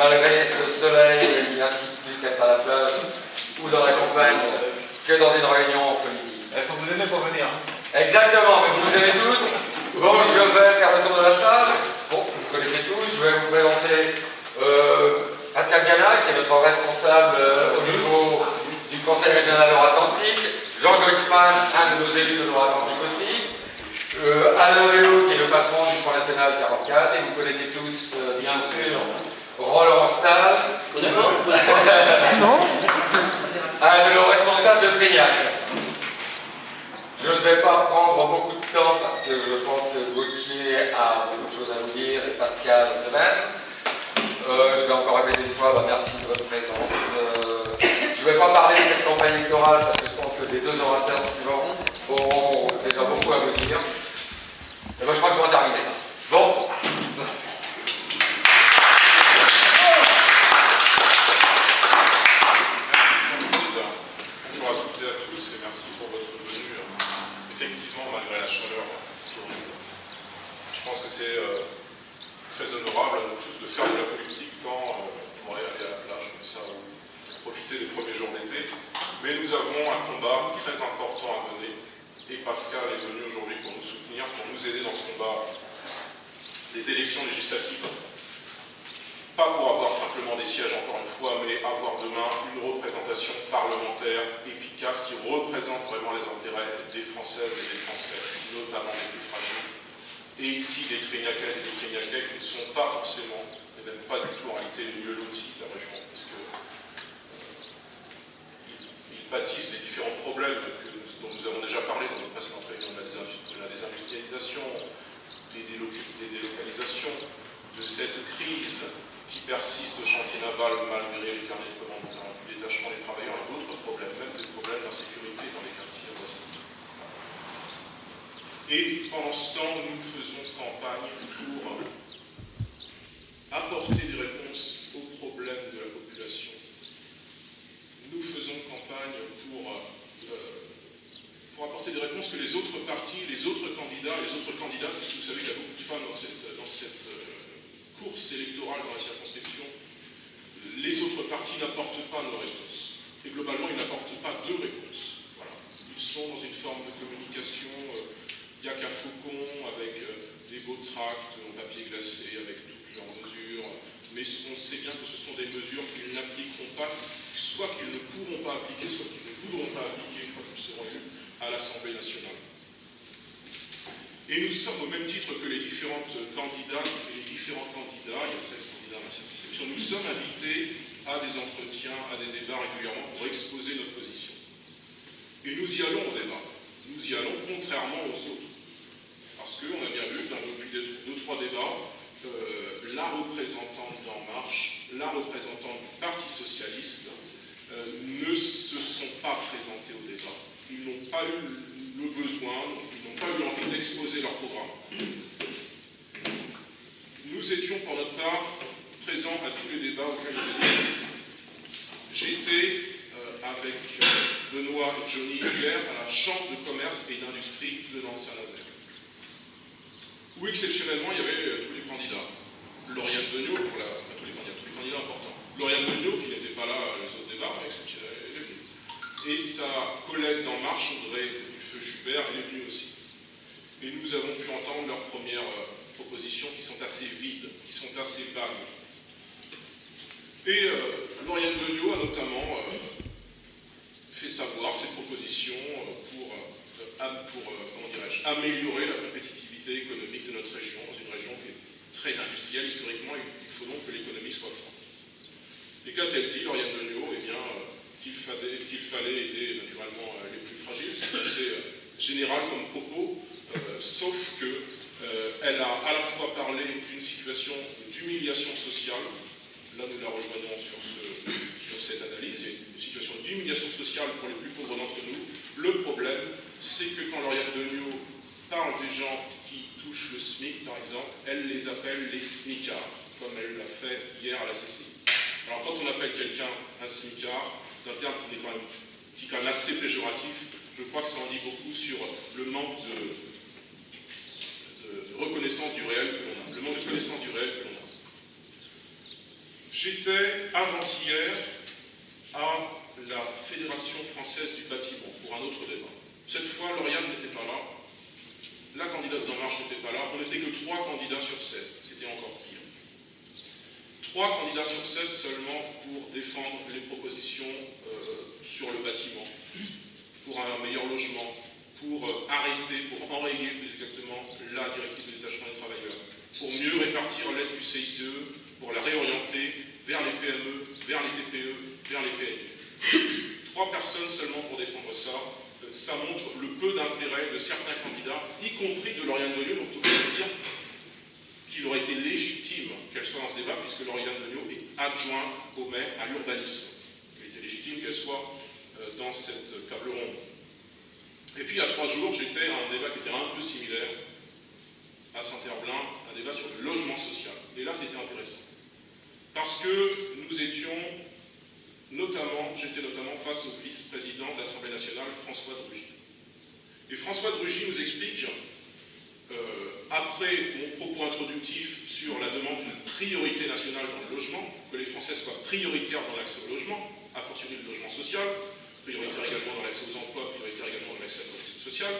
malgré ce soleil qui incite plus à être à la plage ou dans la campagne que dans une réunion politique. Elles sont données pour venir. Exactement, mais vous nous aimez tous. Bon, je vais faire le tour de la salle. Bon, vous connaissez tous. Je vais vous présenter Pascal Gana, qui est notre responsable au niveau du Conseil régional Loire-Atlantique. Jean Gochman, un de nos élus de Loire-Atlantique aussi. Alain Vélo, qui est le patron du Front National 44. Et vous connaissez tous, bien sûr, Roland Stahl. Non. Un de nos responsables de Trignac. Je ne vais pas prendre beaucoup de temps parce que je pense que Gauthier a beaucoup de choses à vous dire et Pascal de même. Je vais encore répéter une fois, merci de votre présence. Je ne vais pas parler de cette campagne électorale parce que je pense que les deux orateurs suivants auront déjà beaucoup à vous dire. Et moi je crois que je vais terminer. Bon. Effectivement, malgré la chaleur, je pense que c'est très honorable à nous tous de faire de la politique quand on pourrait aller à la plage comme ça ou profiter des premiers jours d'été. Mais nous avons un combat très important à mener et Pascal est venu aujourd'hui pour nous soutenir, pour nous aider dans ce combat des élections législatives. Pas pour avoir simplement des sièges encore une fois, mais avoir demain une représentation parlementaire efficace qui représente vraiment les intérêts des Françaises et des Français, notamment les plus fragiles. Et ici, des Trignacaises et des Trignacais qui ne sont pas forcément, et même pas du tout en réalité, les mieux lotis de la région, parce qu'ils bâtissent des différents problèmes dont nous avons déjà parlé dans notre précédente réunion, de la désindustrialisation, des délocalisations, de cette crise qui persiste au chantier naval malgré les carnets de commandement, du détachement des travailleurs et d'autres problèmes, même des problèmes d'insécurité dans les quartiers voisins. Et pendant ce temps, nous faisons campagne pour apporter des réponses aux problèmes de la population. Nous faisons campagne pour apporter des réponses que les autres partis, les autres candidats, puisque vous savez qu'il y a beaucoup de femmes dans cette course électorale dans la circonscription, les autres partis n'apportent pas nos réponses. Et globalement, ils n'apportent pas de réponses. Voilà. Ils sont dans une forme de communication yak à faucon, avec des beaux tracts en papier glacé, avec toutes leurs mesures. Mais on sait bien que ce sont des mesures qu'ils n'appliqueront pas, soit qu'ils ne pourront pas appliquer, soit qu'ils ne voudront pas appliquer une fois qu'ils seront élus à l'Assemblée nationale. Et nous sommes au même titre que les différentes candidates et les différents candidats, il y a 16 candidats dans la circonscription, nous sommes invités à des entretiens, à des débats régulièrement pour exposer notre position. Et nous y allons au débat. Nous y allons contrairement aux autres. Parce qu'on a bien vu, depuis 2-3 débats, la représentante d'En Marche, la représentante du Parti Socialiste ne se sont pas présentés au débat. Ils n'ont pas eu le besoin, ils n'ont pas eu l'envie d'exposer leur programme. Nous étions pour notre part présents à tous les débats auxquels nous étions. J'étais avec Benoît et Johnny hier à la Chambre de commerce et d'industrie de Nantes-Saint-Nazaire, où exceptionnellement il y avait tous les candidats. Lauriane Beugnot, tous les candidats importants. Lauriane Beugnot, qui n'était pas là les autres débats, mais exceptionnellement, elle était venue. Et sa collègue d'En Marche, Audrey Dufeu-Schubert, elle est venue aussi. Et nous avons pu entendre leurs premières propositions qui sont assez vides, qui sont assez vagues. Et Lauriane Beugnot a notamment fait savoir ses propositions pour améliorer la compétitivité économique de notre région, dans une région qui est très industrielle historiquement, il faut donc que l'économie soit forte. Et qu'a-t-elle dit, Lauriane Beugnot? Eh bien, qu'il fallait aider naturellement les plus fragiles, c'est assez général comme propos, sauf qu'elle a à la fois parlé d'une situation d'humiliation sociale, là nous la rejoignons sur cette analyse, et une situation d'humiliation sociale pour les plus pauvres d'entre nous. Le problème, c'est que quand Lauriane Beugnot parle des gens qui touchent le SMIC, par exemple, elle les appelle les smicards, comme elle l'a fait hier à la CCI. Alors quand on appelle quelqu'un un smicard, c'est un terme qui est quand même assez péjoratif, je crois que ça en dit beaucoup sur le manque de reconnaissance du réel que l'on a, le manque de connaissance du réel que l'on a. J'étais avant-hier à la Fédération française du bâtiment pour un autre débat. Cette fois, Lauriane n'était pas là, la candidate d'En Marche n'était pas là, on n'était que 3 candidats sur 16, c'était encore pire. 3 candidats sur 16 seulement pour défendre les propositions sur le bâtiment, pour un meilleur logement, pour arrêter, pour enrayer plus exactement la directive de détachement des travailleurs, pour mieux répartir l'aide du CICE, pour la réorienter vers les PME, vers les TPE, vers les PME. 3 personnes seulement pour défendre ça. Ça montre le peu d'intérêt de certains candidats, y compris de Lauriane Degnaud, donc on peut dire qu'il aurait été légitime qu'elle soit dans ce débat, puisque Lauriane Degnaud est adjointe au maire à l'urbanisme. Il était légitime qu'elle soit dans cette table ronde. Et puis il y a 3 jours, j'étais à un débat qui était un peu similaire à Saint-Herblain, un débat sur le logement social. Et là, c'était intéressant. Parce que nous étions j'étais notamment face au vice-président de l'Assemblée nationale, François de Rugy. Et François de Rugy nous explique, après mon propos introductif sur la demande d'une priorité nationale dans le logement, que les Français soient prioritaires dans l'accès au logement, a fortiori le logement social, prioritaire également dans l'accès aux emplois, prioritaire également dans l'accès à la protection sociale,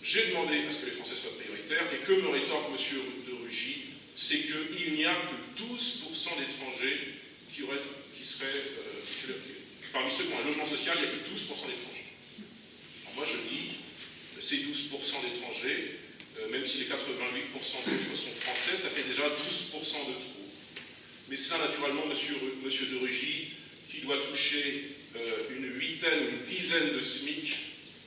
j'ai demandé à ce que les Français soient prioritaires, et que me rétorque M. de Rugy, c'est qu'il n'y a que 12% d'étrangers qui seraient parmi ceux qui ont un logement social, il n'y a que 12% d'étrangers. Alors moi je dis, ces 12% d'étrangers, même si les 88% d'autres sont français, ça fait déjà 12% de trop. Mais c'est là naturellement monsieur de Rugy, qui doit toucher une huitaine ou une dizaine de SMIC,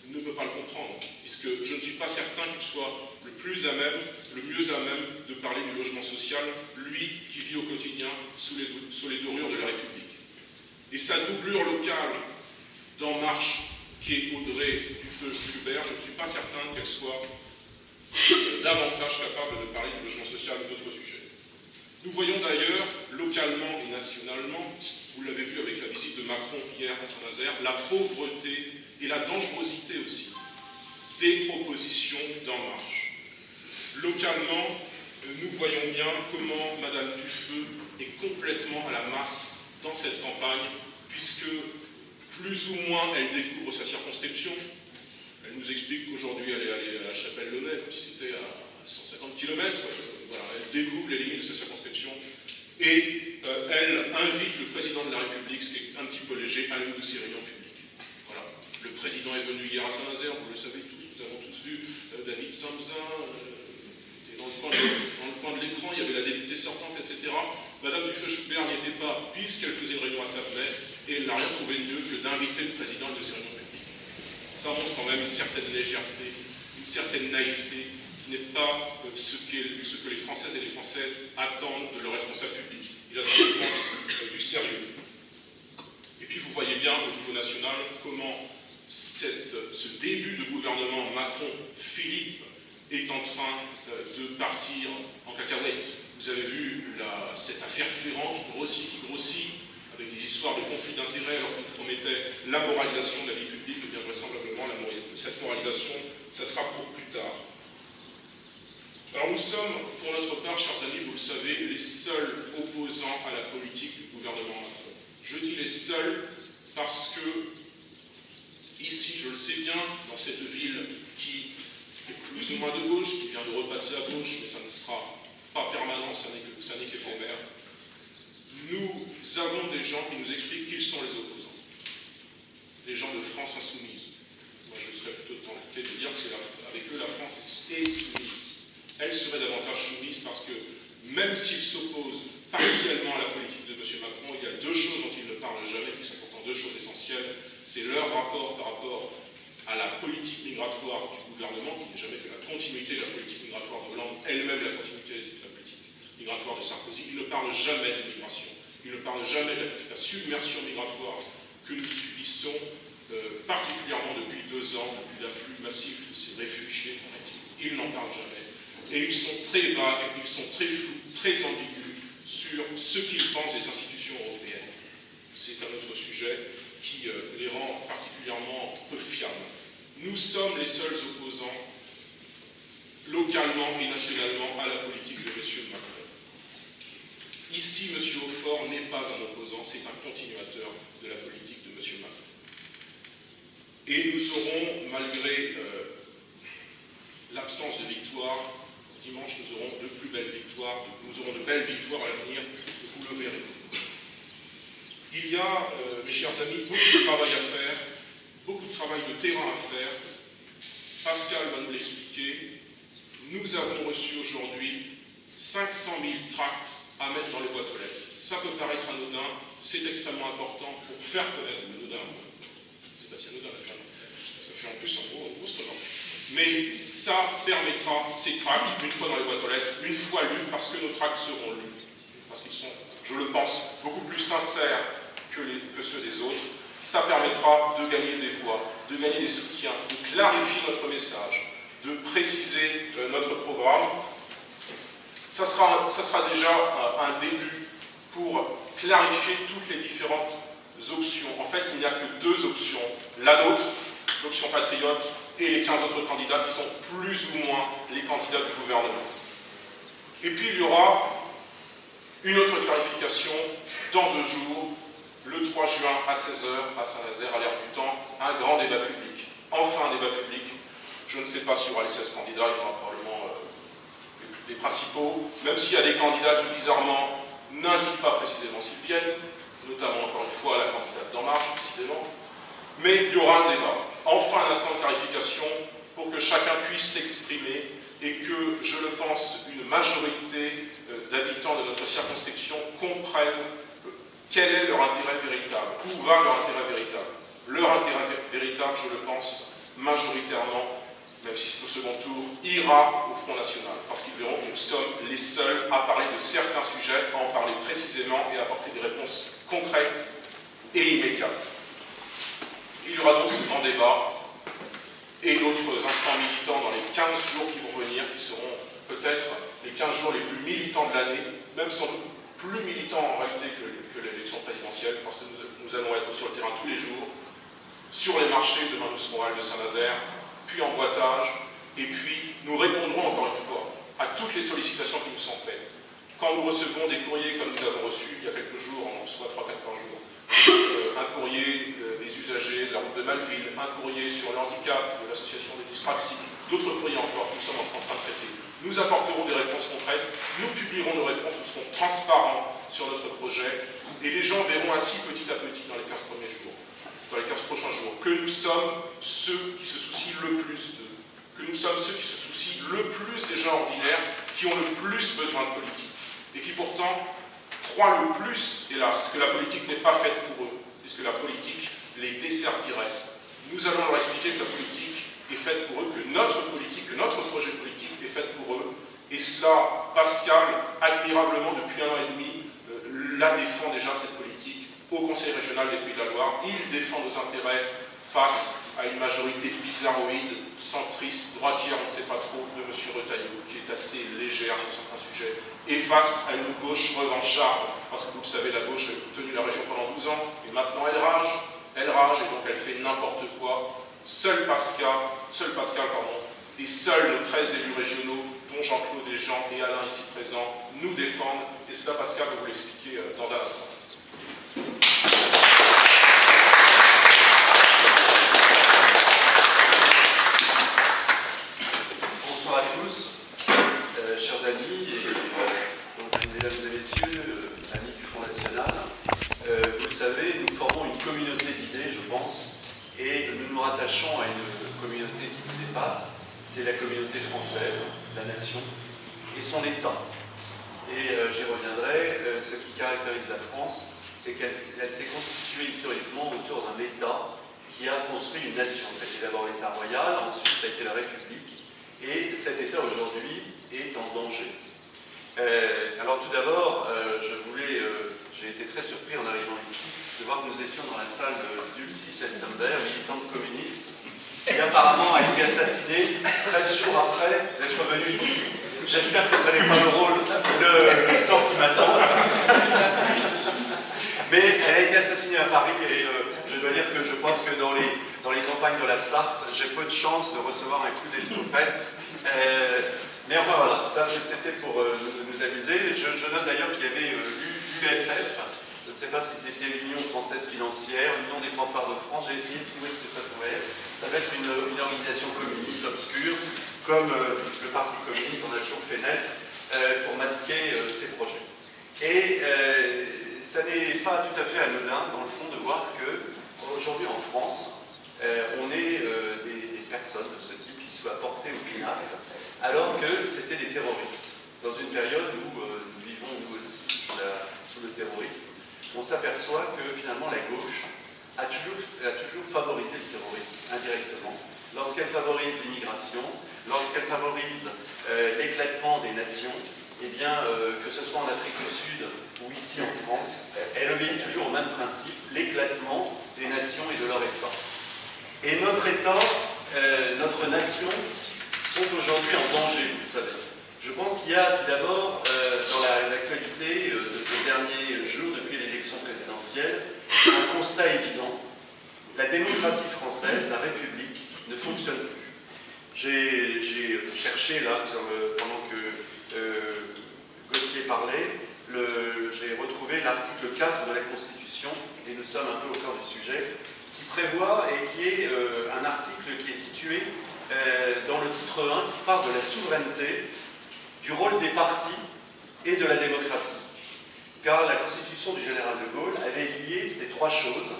ne peut pas le comprendre, puisque je ne suis pas certain qu'il soit le mieux à même de parler du logement social, lui qui vit au quotidien sous les dorures de la République. Et sa doublure locale d'En Marche, qui est Audrey Dufeu-Schubert, je ne suis pas certain qu'elle soit davantage capable de parler du logement social ou d'autres sujets. Nous voyons d'ailleurs, localement et nationalement, vous l'avez vu avec la visite de Macron hier à Saint-Nazaire, la pauvreté et la dangerosité aussi des propositions d'En Marche. Localement, nous voyons bien comment Madame Dufeu est complètement à la masse dans cette campagne, puisque plus ou moins elle découvre sa circonscription. Elle nous explique qu'aujourd'hui elle est allée à la Chapelle-Launay, comme si c'était à 150 km. Voilà, elle découvre les limites de sa circonscription et elle invite le président de la République, ce qui est un petit peu léger, à l'une de ses réunions publiques. Voilà. Le président est venu hier à Saint-Nazaire, vous le savez tous, nous avons tous vu David Samzin, dans le coin de l'écran, il y avait la députée sortante, etc. Madame Dufeu-Schubert n'y était pas, puisqu'elle faisait une réunion à sa fenêtre, et elle n'a rien trouvé de mieux que d'inviter le président de ces réunions publiques. Ça montre quand même une certaine légèreté, une certaine naïveté, qui n'est pas ce que les Françaises et les Français attendent de leurs responsables publics. Ils attendent, je pense, du sérieux. Et puis vous voyez bien au niveau national comment ce début de gouvernement Macron-Philippe est en train de partir en cacahuète. Vous avez vu cette affaire Ferrand qui grossit, avec des histoires de conflits d'intérêts, alors qu'on promettait la moralisation de la vie publique, et bien vraisemblablement cette moralisation, ça sera pour plus tard. Alors nous sommes, pour notre part, chers amis, vous le savez, les seuls opposants à la politique du gouvernement Macron. Je dis les seuls parce que, ici, je le sais bien, dans cette ville qui plus ou moins de gauche, qui vient de repasser à gauche, mais ça ne sera pas permanent, ça n'est qu'éphémère. Nous avons des gens qui nous expliquent qu'ils sont les opposants. Des gens de France insoumise. Moi, je serais plutôt tenté de dire qu'avec eux, la France est soumise. Elle serait davantage soumise parce que, même s'ils s'opposent partiellement à la politique de M. Macron, il y a 2 choses dont ils ne parlent jamais, qui sont pourtant 2 choses essentielles. C'est leur rapport par rapport à la politique migratoire du gouvernement, qui n'est jamais que la continuité de la politique migratoire de Hollande, elle-même la continuité de la politique migratoire de Sarkozy. Ils ne parlent jamais de migration. Ils ne parlent jamais de la submersion migratoire que nous subissons, particulièrement depuis 2 ans, depuis l'afflux massif de ces réfugiés. Ils n'en parlent jamais. Et ils sont très vagues, ils sont très flous, très ambigus sur ce qu'ils pensent des institutions européennes. C'est un autre sujet qui les rend particulièrement peu fiables. Nous sommes les seuls opposants, localement et nationalement, à la politique de M. Macron. Ici, M. Hautfort n'est pas un opposant, c'est un continuateur de la politique de M. Macron. Et nous aurons, malgré l'absence de victoire, dimanche, nous aurons de plus belles victoires, nous aurons de belles victoires à l'avenir, vous le verrez. Il y a, mes chers amis, beaucoup de travail à faire, beaucoup de travail de terrain à faire. Pascal va nous l'expliquer. Nous avons reçu aujourd'hui 500 000 tracts à mettre dans les boîtes aux lettres. Ça peut paraître anodin, c'est extrêmement important pour faire connaître anodin. C'est pas si anodin, ça fait en plus un gros slogan. Mais ça permettra, ces tracts, une fois dans les boîtes aux lettres, une fois lus, parce que nos tracts seront lus. Parce qu'ils sont, je le pense, beaucoup plus sincères que ceux des autres. Ça permettra de gagner des voix, de gagner des soutiens, de clarifier notre message, de préciser notre programme. Ça sera déjà un début pour clarifier toutes les différentes options. En fait, il n'y a que deux options. La nôtre, l'option patriote, et les 15 autres candidats qui sont plus ou moins les candidats du gouvernement. Et puis il y aura une autre clarification dans 2 jours, le 3 juin à 16h à Saint-Nazaire, à l'Air du Temps, un grand débat public. Enfin un débat public. Je ne sais pas s'il y aura les 16 candidats, il y aura probablement les principaux, même s'il y a des candidats qui bizarrement n'indiquent pas précisément s'ils viennent, notamment encore une fois la candidate d'En Marche, décidément. Mais il y aura un débat. Enfin un instant de clarification pour que chacun puisse s'exprimer et que, je le pense, une majorité d'habitants de notre circonscription comprennent quel est leur intérêt véritable, où va leur intérêt véritable. Leur intérêt véritable, je le pense, majoritairement, même si c'est au second tour, ira au Front National, parce qu'ils verront que nous sommes les seuls à parler de certains sujets, à en parler précisément et à apporter des réponses concrètes et immédiates. Il y aura donc ce grand débat et d'autres instants militants dans les 15 jours qui vont venir, qui seront peut-être les 15 jours les plus militants de l'année, même sans doute plus militants en réalité que l'élection présidentielle, parce que nous allons être sur le terrain tous les jours, sur les marchés, demain nous serons à de Saint-Nazaire, puis en boitage, et puis nous répondrons encore une fois à toutes les sollicitations qui nous sont faites. Quand nous recevons des courriers comme nous avons reçu il y a quelques jours, on en reçoit 3-4 par jour, un courrier des usagers de la route de Malville, un courrier sur le handicap de l'association des dyspraxies, d'autres courriers encore que nous sommes en train de traiter. Nous apporterons des réponses concrètes, nous publierons nos réponses, nous serons transparents sur notre projet, et les gens verront ainsi petit à petit dans les 15 premiers jours, dans les 15 prochains jours, que nous sommes ceux qui se soucient le plus d'eux, que nous sommes ceux qui se soucient le plus des gens ordinaires, qui ont le plus besoin de politique, et qui pourtant croient le plus, hélas, que la politique n'est pas faite pour eux, puisque la politique les desservirait. Nous allons leur expliquer que la politique est faite pour eux, que notre politique, que notre projet politique est fait pour eux, et cela, Pascal, admirablement depuis 1 an et demi, la défend déjà cette politique au Conseil régional des Pays de la Loire. Il défend nos intérêts face à une majorité bizarroïde, centriste, droitière, on ne sait pas trop, de M. Retailleau, qui est assez légère sur certains sujets, et face à une gauche revancharde, parce que vous le savez, la gauche a tenu la région pendant 12 ans, et maintenant elle rage, et donc elle fait n'importe quoi. Seul Pascal, et seuls nos 13 élus régionaux, dont Jean-Claude Desjans et Alain ici présents, nous défendent, et cela Pascal va vous l'expliquer dans un instant. Bonsoir à tous, chers amis, et mesdames et messieurs, amis du Front National. Vous le savez, nous formons une communauté d'idées, je pense, et nous nous rattachons à une communauté qui nous dépasse, c'est la communauté française, la nation, et son État. Et j'y reviendrai, ce qui caractérise la France, c'est qu'elle s'est constituée historiquement autour d'un État qui a construit une nation. Ça a été d'abord l'État royal, ensuite ça a été la République, et cet État aujourd'hui est en danger. Alors tout d'abord, j'ai été très surpris en arrivant ici de voir que nous étions dans la salle d'Ulci September, militante communiste, qui apparemment a été assassinée 13 jours après d'être venue ici. J'espère que ce n'est pas le sort qui m'attend. Mais elle a été assassinée à Paris et je dois dire que je pense que dans les campagnes de la la Sarthe, j'ai peu de chance de recevoir un coup d'escopette. Mais enfin voilà, ça c'était pour nous amuser. Je note d'ailleurs qu'il y avait l'UFF, je ne sais pas si c'était l'Union française financière, l'Union des fanfares de France, j'ai essayé de trouver ce que ça pouvait être. Ça va être une organisation communiste obscure, comme le Parti communiste en a toujours fait naître, pour masquer ses projets. Et ça n'est pas tout à fait anodin, dans le fond, de voir qu'aujourd'hui en France, on est des personnes de ce type qui soient portées au pinacle, alors que c'était des terroristes. Dans une période où nous vivons nous aussi sous le terrorisme, on s'aperçoit que finalement la gauche a toujours favorisé le terrorisme indirectement. Lorsqu'elle favorise l'immigration, lorsqu'elle favorise l'éclatement des nations, eh bien, que ce soit en Afrique du Sud ou ici en France, elle obéit toujours au même principe, l'éclatement des nations et de leur État. Et notre État, notre nation, sont aujourd'hui en danger, vous le savez. Je pense qu'il y a tout d'abord, dans l'actualité de ces derniers jours, depuis l'élection présidentielle, un constat évident. La démocratie française, la République, ne fonctionne plus. J'ai cherché, là, pendant que Gauthier parlait, j'ai retrouvé l'article 4 de la Constitution, et nous sommes un peu au cœur du sujet, qui prévoit, et qui est un article qui est situé dans le titre 1, qui parle de la souveraineté, du rôle des partis et de la démocratie. Car la Constitution du général de Gaulle avait lié ces trois choses,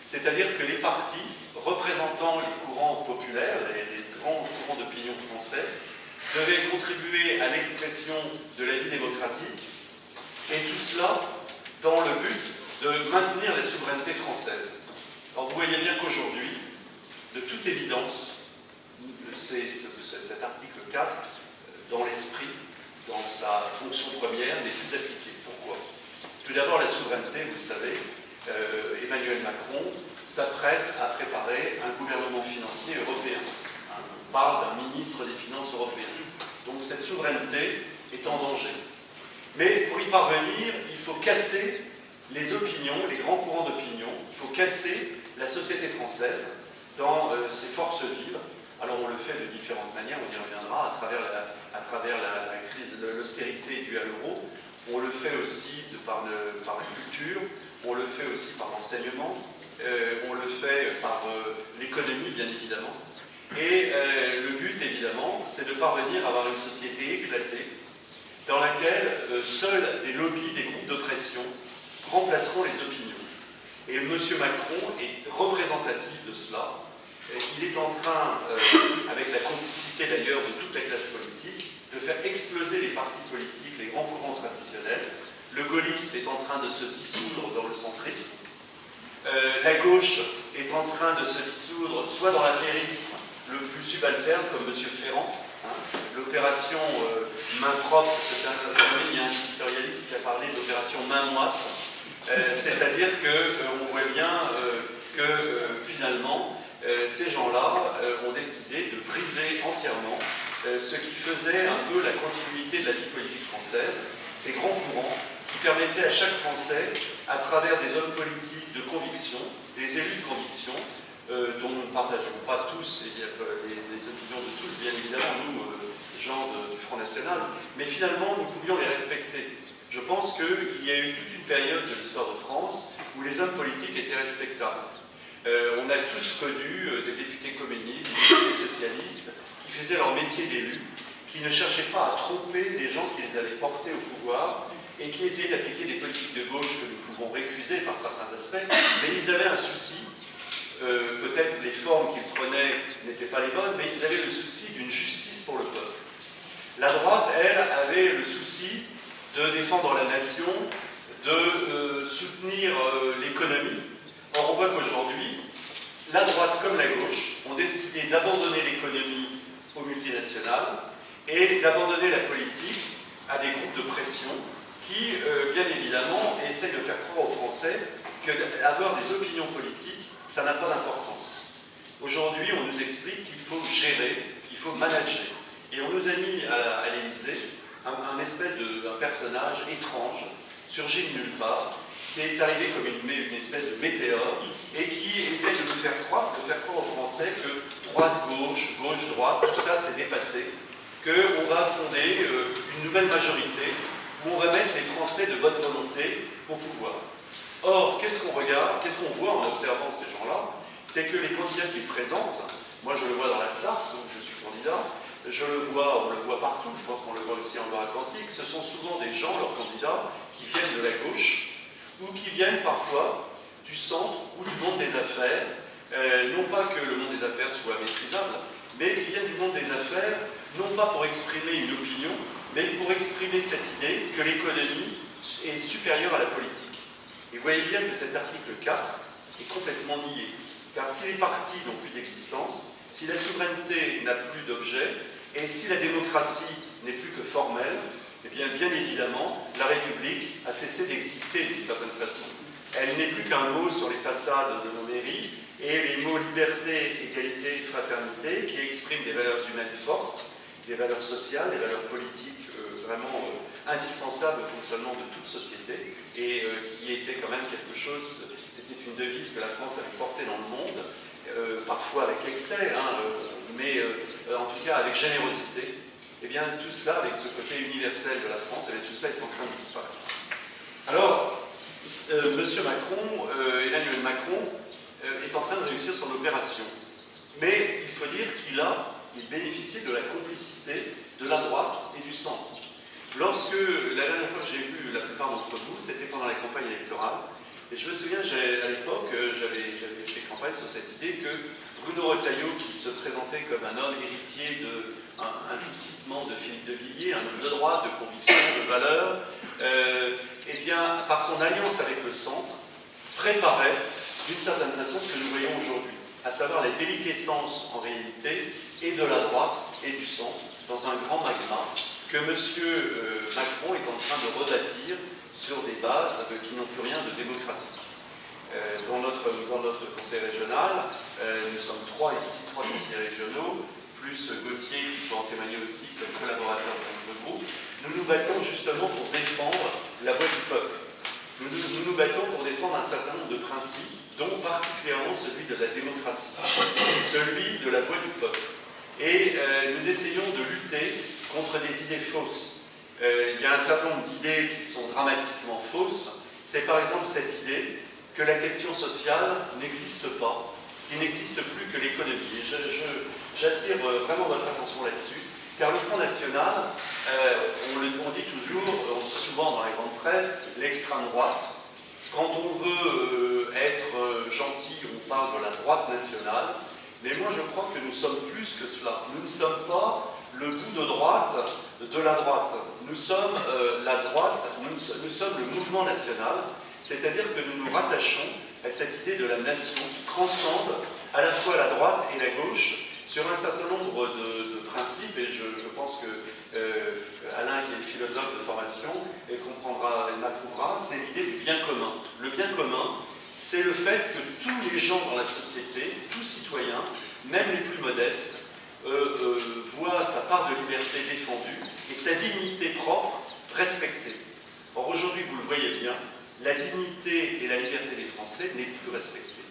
c'est-à-dire que les partis, représentant les courants populaires, les grands courants d'opinion français, devaient contribuer à l'expression de la vie démocratique, et tout cela dans le but de maintenir la souveraineté française. Alors vous voyez bien qu'aujourd'hui, de toute évidence, cet article 4, dans l'esprit, dans sa fonction première, n'est plus appliqué. Pourquoi? Tout d'abord, la souveraineté, vous le savez, Emmanuel Macron s'apprête à préparer un gouvernement financier européen. On parle d'un ministre des Finances européen. Donc cette souveraineté est en danger. Mais pour y parvenir, il faut casser les opinions, les grands courants d'opinion, il faut casser la société française dans ses forces vives. Alors on le fait de différentes manières, on y reviendra, à travers la crise de l'austérité due à l'euro. On le fait aussi par la culture, on le fait aussi par l'enseignement, on le fait par l'économie, bien évidemment. Et le but, évidemment, c'est de parvenir à avoir une société éclatée, dans laquelle seuls des lobbies, des groupes de pression remplaceront les opinions. Et M. Macron est représentatif de cela. Il est en train, avec la complicité d'ailleurs de toute la classe politique, de faire exploser les partis politiques, les grands courants traditionnels. Le gaullisme est en train de se dissoudre dans le centrisme. La gauche est en train de se dissoudre soit dans l'affairisme le plus subalterne, comme M. Ferrand. L'opération main propre, il y a un éditorialiste qui a parlé de l'opération main moite. C'est-à-dire qu'on voit bien que finalement, ces gens-là ont décidé de briser entièrement ce qui faisait un peu la continuité de la vie politique française, ces grands courants qui permettaient à chaque Français, à travers des hommes politiques de conviction, des élus de conviction, dont nous ne partageons pas tous, et il y a les opinions de tous, bien évidemment, nous, gens du Front National, mais finalement, nous pouvions les respecter. Je pense qu'il y a eu toute une période de l'histoire de France où les hommes politiques étaient respectables. On a tous connu des députés communistes, des députés socialistes, qui faisaient leur métier d'élu, qui ne cherchaient pas à tromper les gens qui les avaient portés au pouvoir, et qui essayaient d'appliquer des politiques de gauche que nous pouvons récuser par certains aspects, mais ils avaient un souci. Peut-être les formes qu'ils prenaient n'étaient pas les bonnes, mais ils avaient le souci d'une justice pour le peuple. La droite, elle, avait le souci de défendre la nation, de soutenir l'économie. Or, on voit qu'aujourd'hui, la droite comme la gauche ont décidé d'abandonner l'économie aux multinationales et d'abandonner la politique à des groupes de pression qui, bien évidemment, essaient de faire croire aux Français qu'avoir des opinions politiques, ça n'a pas d'importance. Aujourd'hui, on nous explique qu'il faut gérer, qu'il faut manager. Et on nous a mis à l'Élysée un personnage étrange, surgi de nulle part, qui est arrivé comme une espèce de météore, et qui essaie de nous faire croire aux Français droite, tout ça s'est dépassé, qu'on va fonder une nouvelle majorité où on va mettre les Français de bonne volonté au pouvoir. Or, qu'est-ce qu'on regarde, qu'est-ce qu'on voit en observant ces gens-là? C'est que les candidats qu'ils présentent, moi je le vois dans la Sarthe, où je suis candidat, on le voit partout, je pense qu'on le voit aussi en Loire-Atlantique, ce sont souvent des gens, leurs candidats, qui viennent de la gauche, ou qui viennent parfois du centre ou du monde des affaires, non pas que le monde des affaires soit maîtrisable, mais qui viennent du monde des affaires, non pas pour exprimer une opinion, mais pour exprimer cette idée que l'économie est supérieure à la politique. Et vous voyez bien que cet article 4 est complètement nié, car si les partis n'ont plus d'existence, si la souveraineté n'a plus d'objet, et si la démocratie n'est plus que formelle, eh bien évidemment, la République a cessé d'exister d'une certaine façon. Elle n'est plus qu'un mot sur les façades de nos mairies, et les mots liberté, égalité, fraternité, qui expriment des valeurs humaines fortes, des valeurs sociales, des valeurs politiques vraiment indispensables au fonctionnement de toute société, et qui était quand même quelque chose, c'était une devise que la France avait portée dans le monde, parfois avec excès, mais en tout cas avec générosité. Et bien tout cela, avec ce côté universel de la France, tout cela est en train de disparaître. Alors, M. Macron, Emmanuel Macron, est en train de réussir son opération. Mais il faut dire qu'il bénéficie de la complicité de la droite et du centre. Lorsque, la dernière fois que j'ai vu la plupart d'entre vous, c'était pendant la campagne électorale, et je me souviens, à l'époque, j'avais fait campagne sur cette idée que Bruno Retailleau, qui se présentait comme un homme héritier implicitement de Philippe de Villiers, un homme de droite, de conviction, de valeur, eh bien, par son alliance avec le centre, préparait d'une certaine façon ce que nous voyons aujourd'hui, à savoir la déliquescence en réalité et de la droite et du centre dans un grand magma que M. Macron est en train de rebâtir sur des bases qui n'ont plus rien de démocratique. Dans notre conseil régional, nous sommes trois conseillers régionaux, plus Gauthier qui peut en témoigner aussi comme collaborateur de notre groupe. Nous nous battons justement pour défendre la voix du peuple. Nous nous battons pour défendre un certain nombre de principes, dont particulièrement celui de la démocratie, celui de la voix du peuple. Et nous essayons de lutter contre des idées fausses. Il y a un certain nombre d'idées qui sont dramatiquement fausses. C'est par exemple cette idée que la question sociale n'existe pas, qu'il n'existe plus que l'économie. Et j'attire vraiment votre attention là-dessus, car le Front National, on dit toujours, on dit souvent dans la grande presse, l'extrême droite. Quand on veut être gentil, on parle de la droite nationale, mais moi je crois que nous sommes plus que cela. Nous ne sommes pas le bout de droite de la droite. Nous sommes la droite, nous sommes le mouvement national, c'est-à-dire que nous nous rattachons à cette idée de la nation qui transcende à la fois la droite et la gauche sur un certain nombre de principes, et je pense que Alain, qui est philosophe de formation, comprendra et m'approuvera, c'est l'idée du bien commun. Le bien commun, c'est le fait que tous les gens dans la société, tous citoyens, même les plus modestes, voient sa part de liberté défendue et sa dignité propre respectée. Or aujourd'hui, vous le voyez bien, la dignité et la liberté des Français n'est plus respectée.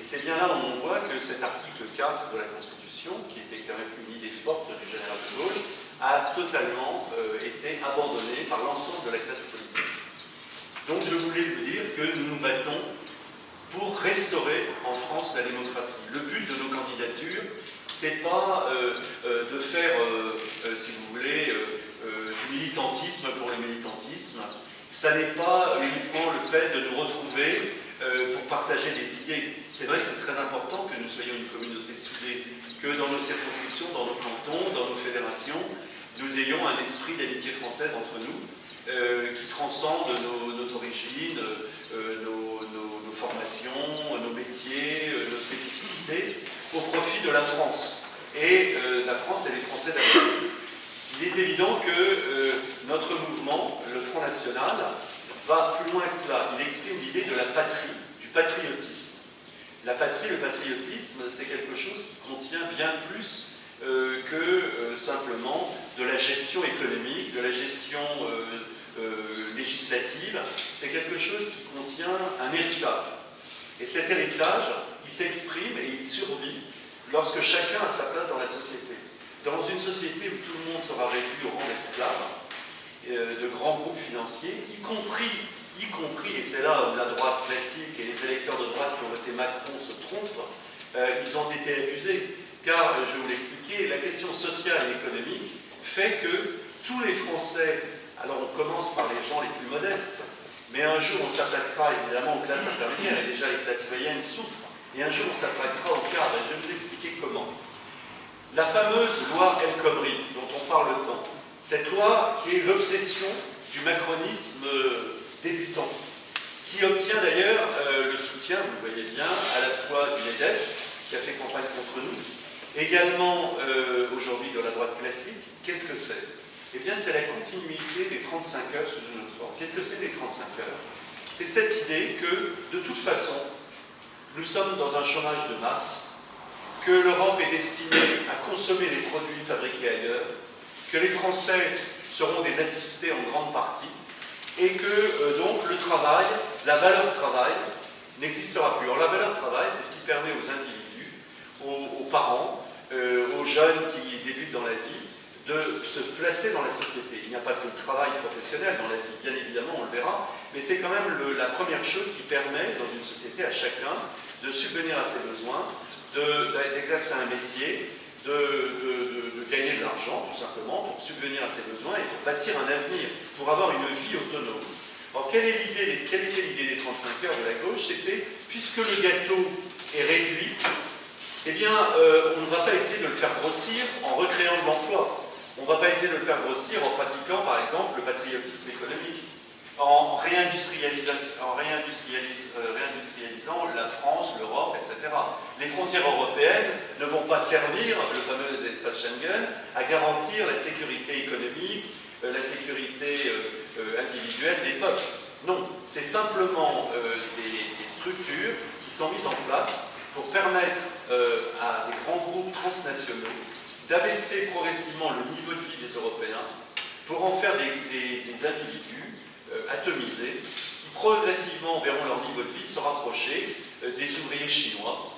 Et c'est bien là où on voit que cet article 4 de la Constitution, qui était quand même une idée forte du général de Gaulle, a totalement été abandonné par l'ensemble de la classe politique. Donc je voulais vous dire que nous nous battons pour restaurer en France la démocratie. Le but de nos candidatures, c'est pas de faire, si vous voulez, du militantisme pour le militantisme. Ça n'est pas uniquement le fait de nous retrouver pour partager des idées. C'est vrai que c'est très important que nous soyons une communauté soudée, que dans nos circonscriptions, dans nos cantons, dans nos fédérations, nous ayons un esprit d'amitié française entre nous, qui transcende nos origines, nos formations, nos métiers, nos spécificités, au profit de la France. Et la France et les Français d'abord. Il est évident que notre mouvement, le Front National, va plus loin que cela. Il exprime l'idée de la patrie, du patriotisme. La patrie, le patriotisme, c'est quelque chose qui contient bien plus que simplement de la gestion économique, de la gestion législative. C'est quelque chose qui contient un héritage. Et cet héritage, il s'exprime et il survit lorsque chacun a sa place dans la société. Dans une société où tout le monde sera réduit au rang d'esclaves, de grands groupes financiers, y compris, et c'est là où la droite classique et les électeurs de droite qui ont voté Macron se trompent, ils ont été abusés. Car, je vais vous l'expliquer, la question sociale et économique fait que tous les Français, alors on commence par les gens les plus modestes, mais un jour on s'attaquera évidemment aux classes intermédiaires, et déjà les classes moyennes souffrent, et un jour on s'attaquera aux cadres, et je vais vous expliquer comment. La fameuse loi El Khomri, dont on parle tant, cette loi qui est l'obsession du macronisme débutant, qui obtient d'ailleurs le soutien, vous le voyez bien, à la fois du MEDEF, qui a fait campagne contre nous, également aujourd'hui de la droite classique. Qu'est-ce que c'est? Eh bien, c'est la continuité des 35 heures sous une autre forme. Qu'est-ce que c'est les 35 heures? C'est cette idée que, de toute façon, nous sommes dans un chômage de masse, que l'Europe est destinée à consommer les produits fabriqués ailleurs, que les Français seront des assistés en grande partie, et que donc le travail, la valeur travail, n'existera plus. Alors la valeur travail, c'est ce qui permet aux individus, aux parents, aux jeunes qui débutent dans la vie, de se placer dans la société. Il n'y a pas que le travail professionnel dans la vie, bien évidemment, on le verra, mais c'est quand même la première chose qui permet, dans une société, à chacun de subvenir à ses besoins, d'exercer un métier, de gagner de l'argent, tout simplement, pour subvenir à ses besoins et pour bâtir un avenir, pour avoir une vie autonome. Alors, quelle était l'idée des 35 heures de la gauche? C'était, puisque le gâteau est réduit, eh bien, on ne va pas essayer de le faire grossir en recréant de l'emploi. On ne va pas essayer de le faire grossir en pratiquant, par exemple, le patriotisme économique, en réindustrialisant la France, l'Europe, etc. Les frontières européennes ne vont pas servir, le fameux espace Schengen, à garantir la sécurité économique, la sécurité individuelle des peuples. Non, c'est simplement des structures qui sont mises en place pour permettre à des grands groupes transnationaux d'abaisser progressivement le niveau de vie des Européens pour en faire des individus atomisés qui progressivement verront leur niveau de vie se rapprocher des ouvriers chinois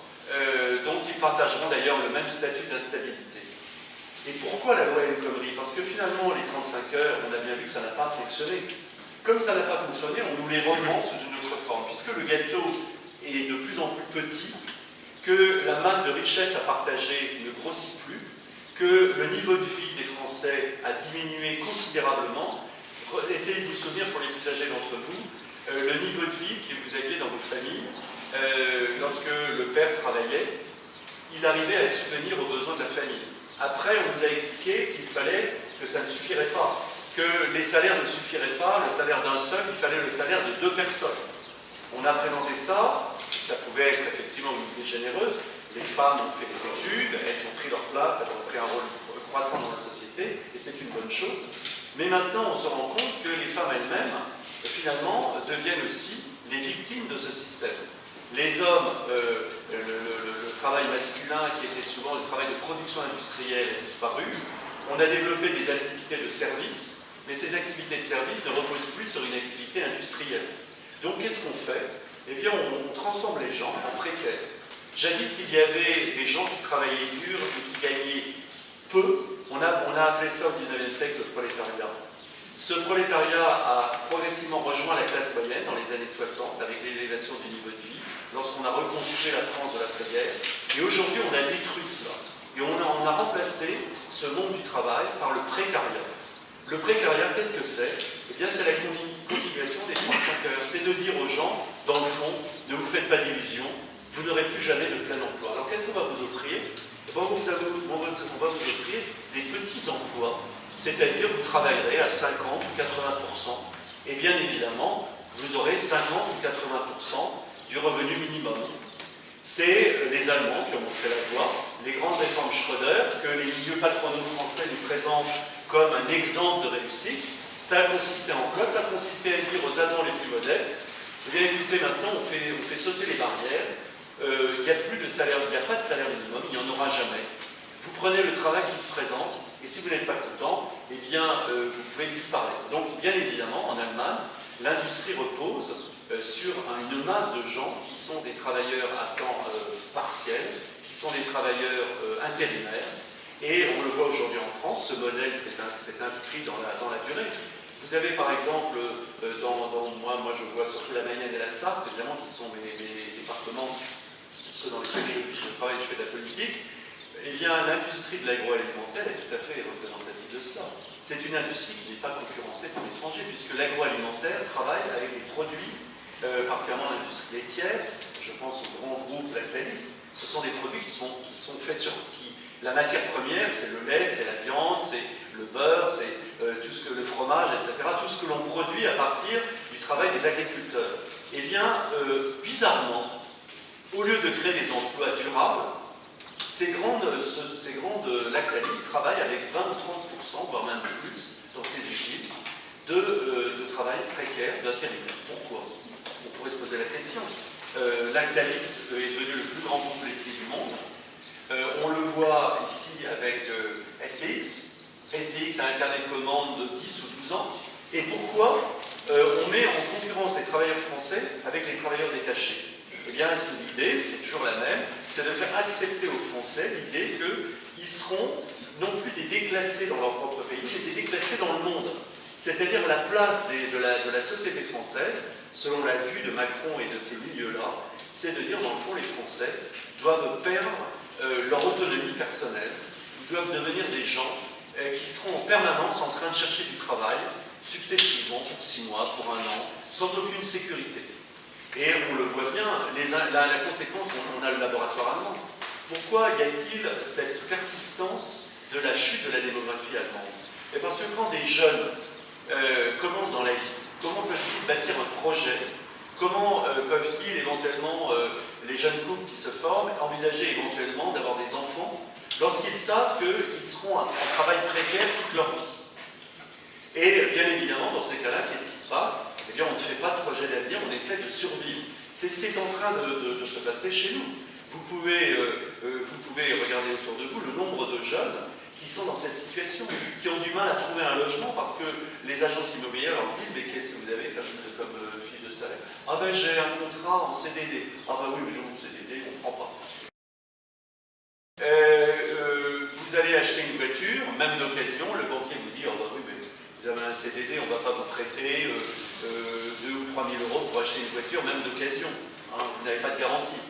dont ils partageront d'ailleurs le même statut d'instabilité. Et pourquoi la loi El Khomri? Parce que finalement les 35 heures, on a bien vu que ça n'a pas fonctionné. Comme ça n'a pas fonctionné, on nous les revend sous une autre forme, puisque le gâteau est de plus en plus petit, que la masse de richesse à partager ne grossit plus, que le niveau de vie des Français a diminué considérablement. Essayez de vous souvenir, pour les plus âgés d'entre vous, le niveau de vie que vous aviez dans vos familles, lorsque le père travaillait, il arrivait à subvenir aux besoins de la famille. Après, on nous a expliqué qu'il fallait que ça ne suffirait pas, que les salaires ne suffiraient pas, le salaire d'un seul, il fallait le salaire de 2 personnes. On a présenté ça, ça pouvait être effectivement une idée généreuse. Les femmes ont fait des études, elles ont pris leur place, elles ont pris un rôle croissant dans la société, et c'est une bonne chose. Mais maintenant, on se rend compte que les femmes elles-mêmes, finalement, deviennent aussi les victimes de ce système. Les hommes, le travail masculin, qui était souvent le travail de production industrielle, a disparu. On a développé des activités de service, mais ces activités de service ne reposent plus sur une activité industrielle. Donc, qu'est-ce qu'on fait? Eh bien, on transforme les gens en précaires. Jadis, il y avait des gens qui travaillaient dur et qui gagnaient peu. On a appelé ça au XIXe siècle le prolétariat. Ce prolétariat a progressivement rejoint la classe moyenne dans les années 60 avec l'élévation du niveau de vie, lorsqu'on a reconstruit la France de l'après-guerre. Et aujourd'hui, on a détruit cela. Et on a remplacé ce monde du travail par le précariat. Le précariat, qu'est-ce que c'est? Eh bien, c'est la continuation des 35 heures. C'est de dire aux gens, dans le fond, ne vous faites pas d'illusions, vous n'aurez plus jamais de plein emploi. Alors, qu'est-ce qu'on va vous offrir? On va vous offrir des petits emplois, c'est-à-dire vous travaillerez à 50 ou 80%, et bien évidemment, vous aurez 50 ou 80% du revenu minimum. C'est les Allemands qui ont montré la voie, les grandes réformes Schröder, que les milieux patronaux français nous présentent comme un exemple de réussite. Ça a consisté en quoi? Ça a consisté à dire aux Allemands les plus modestes, eh bien écoutez, maintenant on fait sauter les barrières, il n'y a plus de salaire, il n'y a pas de salaire minimum, il n'y en aura jamais. Vous prenez le travail qui se présente, et si vous n'êtes pas content, eh bien vous pouvez disparaître. Donc bien évidemment, en Allemagne, l'industrie repose sur une masse de gens qui sont des travailleurs à temps partiel, qui sont des travailleurs intérimaires. Et on le voit aujourd'hui en France, ce modèle s'est inscrit dans la durée. Vous avez par exemple, moi je vois surtout la Mayenne et la Sarthe, évidemment, qui sont mes départements, ceux dans lesquels je travaille, je fais de la politique. Eh bien, l'industrie de l'agroalimentaire est tout à fait représentative de cela. C'est une industrie qui n'est pas concurrencée par l'étranger, puisque l'agroalimentaire travaille avec des produits, particulièrement l'industrie laitière, je pense au grand groupe Lactalis, ce sont des produits qui sont faits sur... La matière première, c'est le lait, c'est la viande, c'est le beurre, c'est le fromage, etc. Tout ce que l'on produit à partir du travail des agriculteurs. Eh bien, bizarrement, au lieu de créer des emplois durables, ces grandes Lactalis travaillent avec 20 ou 30%, voire même plus, dans ces usines, de travail précaire, d'intérimaire. Pourquoi? On pourrait se poser la question. Lactalis est devenu le plus grand groupe laitier du monde. On le voit ici avec STX. STX a un carnet de commande de 10 ou 12 ans. Et pourquoi on met en concurrence les travailleurs français avec les travailleurs détachés? Eh bien, c'est l'idée, c'est toujours la même, c'est de faire accepter aux Français l'idée qu'ils seront non plus des déclassés dans leur propre pays, mais des déclassés dans le monde. C'est-à-dire la place de la société française, selon la vue de Macron et de ces milieux-là, c'est de dire, dans le fond, les Français doivent perdre leur autonomie personnelle, ils doivent devenir des gens qui seront en permanence en train de chercher du travail, successivement, pour 6 mois, pour 1 an, sans aucune sécurité. Et on le voit bien, la conséquence, on a le laboratoire allemand. Pourquoi y a-t-il cette persistance de la chute de la démographie allemande? Et parce que quand des jeunes commencent dans la vie, comment peuvent-ils bâtir un projet? Comment peuvent-ils éventuellement, les jeunes couples qui se forment, envisager éventuellement d'avoir des enfants lorsqu'ils savent qu'ils seront en travail précaire toute leur vie? Et bien évidemment, dans ces cas-là, qu'est-ce qui se passe? Eh bien, on ne fait pas de projet d'avenir, on essaie de survivre. C'est ce qui est en train de se passer chez nous. Vous pouvez regarder autour de vous le nombre de jeunes qui sont dans cette situation, qui ont du mal à trouver un logement parce que les agences immobilières leur disent « Mais qu'est-ce que vous avez comme fiche de salaire ?»« Ah ben j'ai un contrat en CDD. »« Ah ben oui, mais non, CDD, on ne prend pas. » Vous allez acheter une voiture, même d'occasion, le banquier vous dit « Ah ben oui, mais vous avez un CDD, on ne va pas vous prêter 2 ou 3 000 euros pour acheter une voiture, même d'occasion. Hein, vous n'avez pas de garantie. »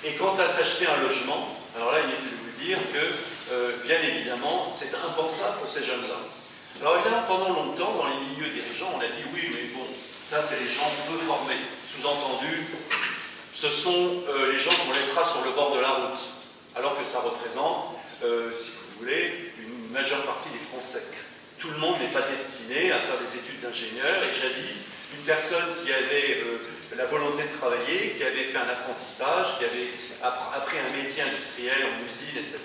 Et quant à s'acheter un logement, alors là, inutile de vous dire que, bien évidemment, c'est impensable pour ces jeunes-là. Alors là, pendant longtemps, dans les milieux dirigeants, on a dit oui, mais bon, ça c'est les gens peu formés. Sous-entendu, ce sont les gens qu'on laissera sur le bord de la route. Alors que ça représente, si vous voulez, une majeure partie des Français. Tout le monde n'est pas destiné à faire des études d'ingénieur, et jadis, une personne qui avait la volonté de travailler, qui avait fait un apprentissage, qui avait appris un métier industriel en usine, etc.,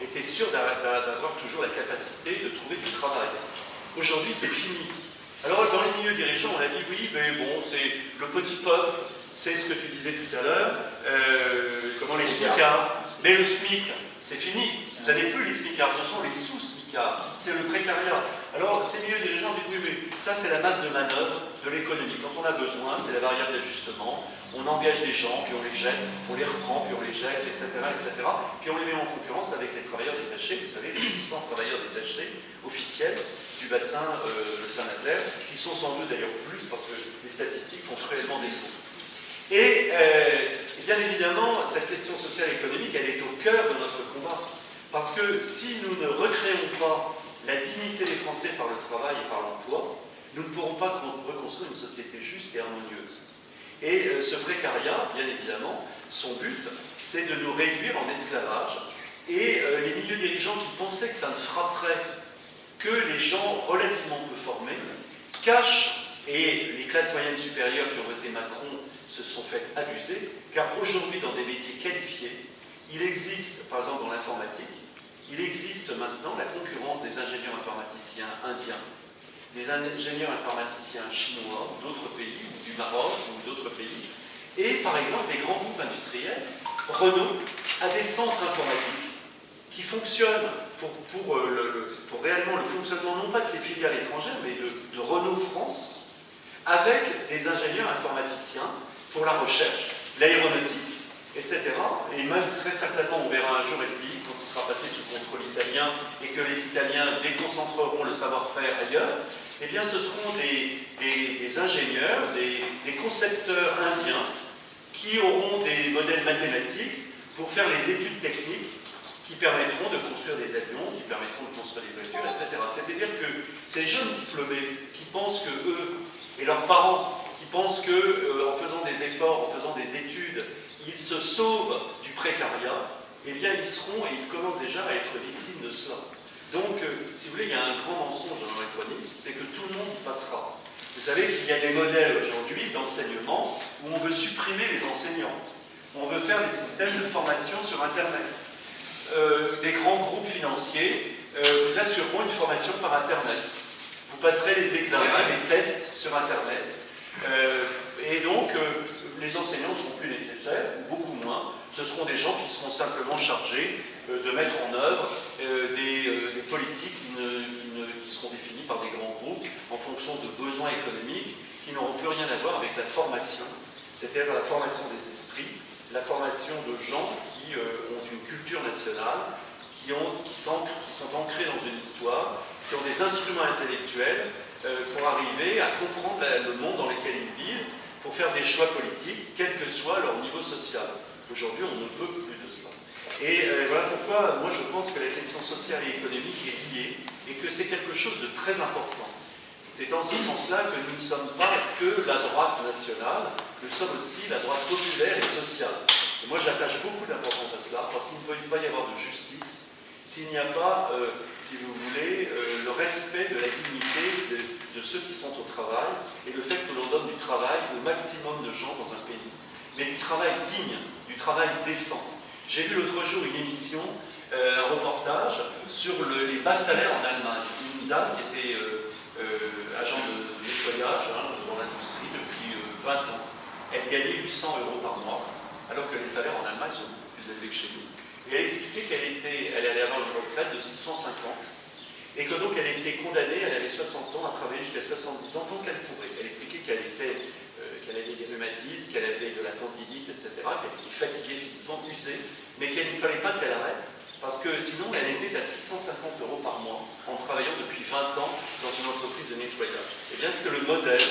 était sûr d'avoir toujours la capacité de trouver du travail. Aujourd'hui, c'est fini. Alors, dans les milieux dirigeants, on a dit oui, mais bon, c'est le petit peuple, c'est ce que tu disais tout à l'heure, comment les smicards. Mais le SMIC, c'est fini. Ça n'est plus les smicards, ce sont les sous-smicards. C'est le précariat. Alors, ces milieux dirigeants disent oui, mais ça, c'est la masse de manœuvre de l'économie. Quand on a besoin, c'est la variable d'ajustement. On engage des gens, puis on les jette, on les reprend, puis on les jette, etc., etc. Puis on les met en concurrence avec les travailleurs détachés, vous savez, les 800 travailleurs détachés officiels du bassin de Saint-Nazaire, qui sont sans doute d'ailleurs plus, parce que les statistiques font cruellement défaut. Et bien évidemment, cette question sociale et économique, elle est au cœur de notre combat. Parce que si nous ne recréons pas la dignité des Français par le travail et par l'emploi, nous ne pourrons pas reconstruire une société juste et harmonieuse. Et ce précariat, bien évidemment, son but, c'est de nous réduire en esclavage. Et les milieux dirigeants qui pensaient que ça ne frapperait que les gens relativement peu formés, cachent, et les classes moyennes supérieures qui ont voté Macron se sont fait abuser, car aujourd'hui, dans des métiers qualifiés, il existe, par exemple dans l'informatique, il existe maintenant la concurrence des ingénieurs informaticiens indiens, des ingénieurs informaticiens chinois, d'autres pays, ou du Maroc, ou d'autres pays, et par exemple les grands groupes industriels, Renault, a des centres informatiques qui fonctionnent pour réellement le fonctionnement, non pas de ses filiales étrangères, mais de Renault France, avec des ingénieurs informaticiens pour la recherche, l'aéronautique. etc. Et même très certainement, on verra un jour SDI quand il sera passé sous contrôle italien et que les Italiens déconcentreront le savoir-faire ailleurs. Eh bien, ce seront des ingénieurs, des concepteurs indiens qui auront des modèles mathématiques pour faire les études techniques qui permettront de construire des avions, qui permettront de construire des voitures, etc. C'est-à-dire que ces jeunes diplômés qui pensent que eux, et leurs parents, qui pensent que en faisant des efforts, en faisant des études, ils se sauvent du précariat, eh bien ils seront, et ils commencent déjà à être victimes de cela. Donc, si vous voulez, il y a un grand mensonge dans l'économisme, c'est que tout le monde y passera. Vous savez qu'il y a des modèles aujourd'hui d'enseignement où on veut supprimer les enseignants. On veut faire des systèmes de formation sur Internet. Des grands groupes financiers vous assureront une formation par Internet. Vous passerez les examens, les tests sur Internet. Et donc, les enseignants ne seront plus nécessaires, beaucoup moins. Ce seront des gens qui seront simplement chargés de mettre en œuvre des politiques qui seront définies par des grands groupes en fonction de besoins économiques qui n'auront plus rien à voir avec la formation, c'est-à-dire la formation des esprits, la formation de gens qui ont une culture nationale, qui sont ancrés dans une histoire, qui ont des instruments intellectuels pour arriver à comprendre le monde dans lequel ils vivent, pour faire des choix politiques, quel que soit leur niveau social. Aujourd'hui, on ne veut plus de cela. Et voilà pourquoi, moi, je pense que la question sociale et économique est liée et que c'est quelque chose de très important. C'est dans ce sens-là que nous ne sommes pas que la droite nationale, nous sommes aussi la droite populaire et sociale. Et moi, j'attache beaucoup d'importance à cela, parce qu'il ne peut pas y avoir de justice s'il n'y a pas, si vous voulez, le respect de la dignité de ceux qui sont au travail et le fait que l'on donne du travail au maximum de gens dans un pays. Mais du travail digne, du travail décent. J'ai vu l'autre jour une émission, un reportage sur les bas salaires en Allemagne. Une dame qui était agent de nettoyage dans l'industrie depuis 20 ans. Elle gagnait 800 € par mois, alors que les salaires en Allemagne sont beaucoup plus élevés que chez nous. Et elle expliquait qu'elle allait avoir une retraite de 650 et que donc elle était condamnée, elle avait 60 ans à travailler jusqu'à 70 ans tant qu'elle pourrait. Elle expliquait qu'elle avait des rhumatismes, qu'elle avait de la tendinite, etc., qu'elle était fatiguée, physiquement usée, mais qu'il ne fallait pas qu'elle arrête, parce que sinon elle était à 650 € par mois en travaillant depuis 20 ans dans une entreprise de nettoyage. Eh bien, c'est le modèle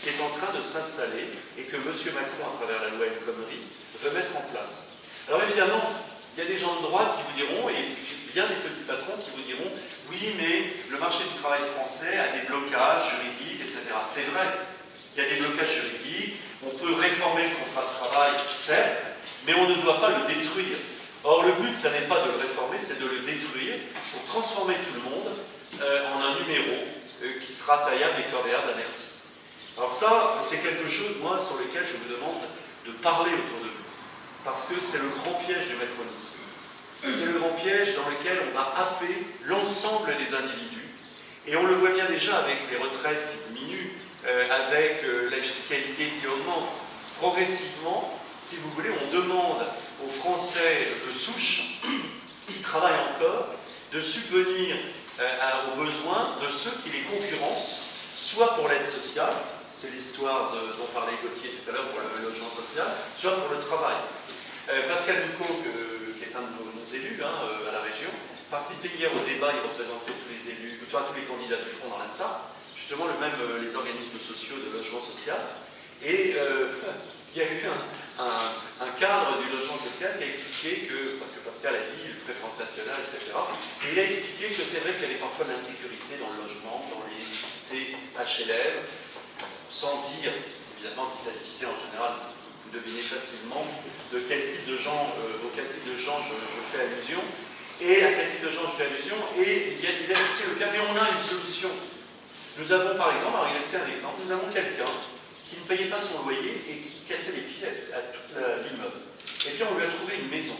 qui est en train de s'installer et que M. Macron, à travers la loi El Khomri, veut mettre en place. Alors évidemment, il y a des gens de droite qui vous diront, et bien des petits patrons qui vous diront, oui, mais le marché du travail français a des blocages juridiques, etc. C'est vrai, il y a des blocages juridiques, on peut réformer le contrat de travail, certes, mais on ne doit pas le détruire. Or, le but, ça n'est pas de le réformer, c'est de le détruire pour transformer tout le monde en un numéro qui sera taillable et corvéable à merci. Alors ça, c'est quelque chose, moi, sur lequel je vous demande de parler autour de vous. Parce que c'est le grand piège du macronisme. C'est le grand piège dans lequel on va happer l'ensemble des individus. Et on le voit bien déjà avec les retraites qui diminuent, avec la fiscalité qui augmente. Progressivement, si vous voulez, on demande aux Français de souche, qui travaillent encore, de subvenir aux besoins de ceux qui les concurrencent, soit pour l'aide sociale, c'est l'histoire dont parlait Gauthier tout à l'heure pour le logement social, soit pour le travail. Pascal Ducot, qui est un de nos élus à la région, participait hier au débat, il représentait tous les élus, enfin tous les candidats du Front dans la Sarthe, justement les organismes sociaux de logement social, et il y a eu un cadre du logement social qui a expliqué que, parce que Pascal a dit le préférence nationale, etc., et il a expliqué que c'est vrai qu'il y avait parfois de l'insécurité dans le logement, dans les cités HLM, sans dire, évidemment, qu'il s'agissait en général, vous devinez facilement de quel type de gens, auquel type de gens je fais allusion, et à quel type de gens je fais allusion, et il a cité le cas, mais on a une solution. Nous avons par exemple, alors il a cité un exemple, nous avons quelqu'un qui ne payait pas son loyer et qui cassait les pieds à tout l'immeuble. Et bien on lui a trouvé une maison.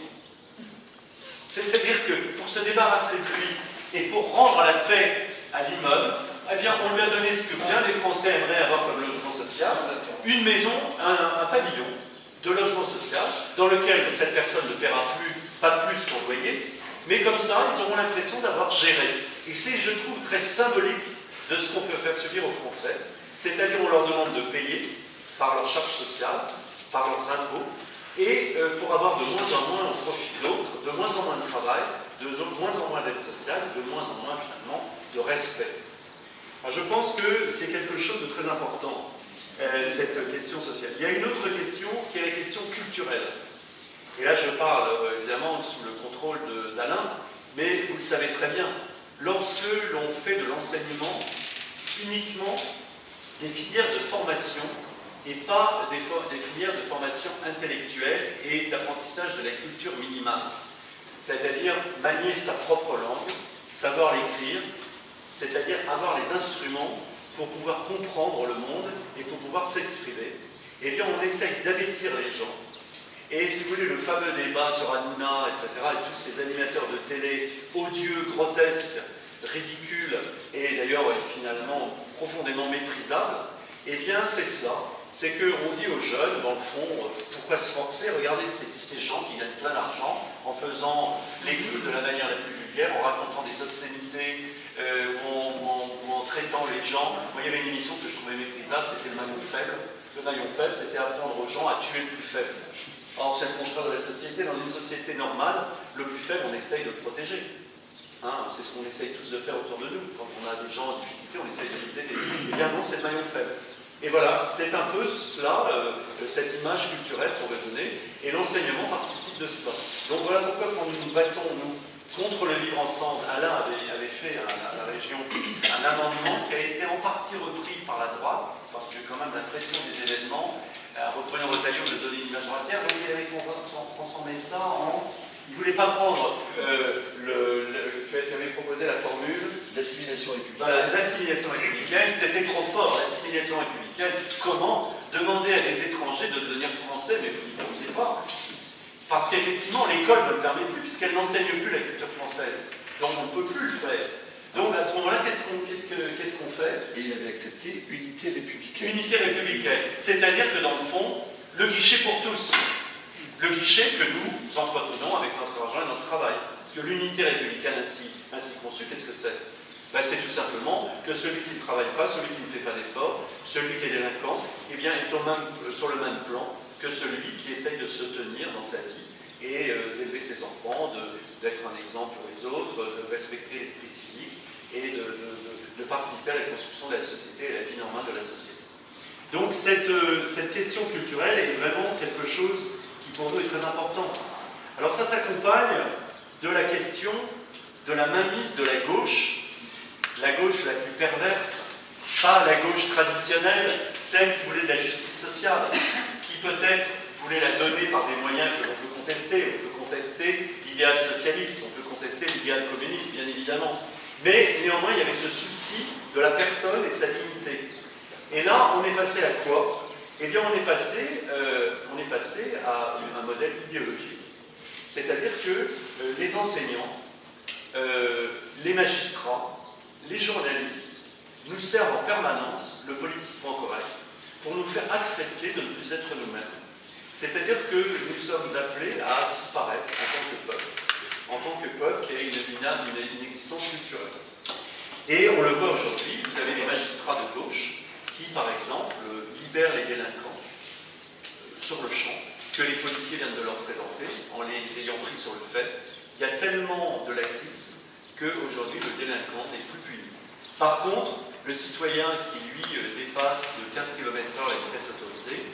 C'est-à-dire que pour se débarrasser de lui et pour rendre la paix à l'immeuble, eh bien on lui a donné ce que bien les Français aimeraient avoir comme logement social, une maison, un pavillon de logement social dans lequel cette personne ne paiera pas plus son loyer, mais comme ça, ils auront l'impression d'avoir géré. Et c'est, je trouve, très symbolique de ce qu'on peut faire subir aux Français, c'est-à-dire on leur demande de payer par leurs charges sociales, par leurs impôts, et pour avoir de moins en moins au profit d'autres, de moins en moins de travail, de moins en moins d'aide sociale, de moins en moins finalement de respect. Alors, je pense que c'est quelque chose de très important, cette question sociale. Il y a une autre question qui est la question culturelle. Et là, je parle évidemment sous le contrôle d'Alain, mais vous le savez très bien, lorsque l'on fait de l'enseignement uniquement des filières de formation et pas des filières de formation intellectuelle et d'apprentissage de la culture minimale, c'est-à-dire manier sa propre langue, savoir l'écrire, c'est-à-dire avoir les instruments pour pouvoir comprendre le monde et pour pouvoir s'exprimer, eh bien on essaye d'abêtir les gens. Et si vous voulez, le fameux débat sur Hanouna, etc., et tous ces animateurs de télé odieux, grotesques, ridicules, et d'ailleurs finalement profondément méprisables, eh bien c'est cela. C'est qu'on dit aux jeunes, dans le fond, pourquoi se forcer? Regardez ces gens qui gagnent plein d'argent en faisant les coups de la manière la plus vulgaire, en racontant des obscénités, ou en traitant les gens. Moi, il y avait une émission que je trouvais méprisable, c'était le maillon faible. Le maillon faible, c'était apprendre aux gens à tuer le plus faible. Or, c'est le contraire de la société. Dans une société normale, le plus faible, on essaye de le protéger. Hein, c'est ce qu'on essaye tous de faire autour de nous. Quand on a des gens en difficulté, on essaye de les aider. Eh bien non, c'est le maillon faible. Et voilà, c'est un peu cela, cette image culturelle qu'on veut donner, et l'enseignement participe de cela. Donc voilà pourquoi quand nous nous battons, nous, contre le vivre ensemble, Alain avait fait à la région un amendement qui a été en partie repris par la droite, parce que quand même la pression des événements, reprenant Retailleau de donner une image droitière, donc il avait transformé ça en... Il ne voulait pas prendre tu avais proposé la formule L'assimilation républicaine. Voilà, l'assimilation républicaine, c'était trop fort, l'assimilation républicaine. Comment demander à des étrangers de devenir français, mais vous n'y pensez pas. Parce qu'effectivement, l'école ne le permet plus, puisqu'elle n'enseigne plus la culture française. Donc on ne peut plus le faire. Donc à ce moment-là, qu'est-ce qu'on fait? Et il avait accepté unité républicaine. Unité républicaine. C'est-à-dire que dans le fond, le guichet pour tous. Le guichet que nous entretenons avec notre argent et notre travail. Parce que l'unité républicaine ainsi conçue, qu'est-ce que c'est? Ben, c'est tout simplement que celui qui ne travaille pas, celui qui ne fait pas d'effort, celui qui est délinquant, eh bien, est sur le même plan que celui qui essaye de se tenir dans sa vie et d'élever ses enfants, d'être un exemple pour les autres, de respecter l'esprit civique et de participer à la construction de la société et à la vie normale de la société. Donc cette question culturelle est vraiment quelque chose qui pour nous est très important. Alors ça s'accompagne de la question de la mainmise de la gauche la plus perverse, pas la gauche traditionnelle, celle qui voulait de la justice sociale, qui peut-être voulait la donner par des moyens que l'on peut contester. On peut contester l'idéal socialiste, on peut contester l'idéal communiste, bien évidemment. Mais néanmoins, il y avait ce souci de la personne et de sa dignité. Et là, on est passé à quoi? Eh bien, on est passé à un modèle idéologique. C'est-à-dire que les enseignants, les magistrats, les journalistes nous servent en permanence le politiquement correct pour nous faire accepter de ne plus être nous-mêmes. C'est-à-dire que nous sommes appelés à disparaître en tant que peuple qui a une existence culturelle. Et on le voit aujourd'hui, vous avez des magistrats de gauche qui, par exemple, libèrent les délinquants sur le champ, que les policiers viennent de leur présenter, en les ayant pris sur le fait. Il y a tellement de laxisme qu'aujourd'hui le délinquant n'est plus puni. Par contre, le citoyen qui, lui, dépasse de 15 km/h la vitesse autorisée,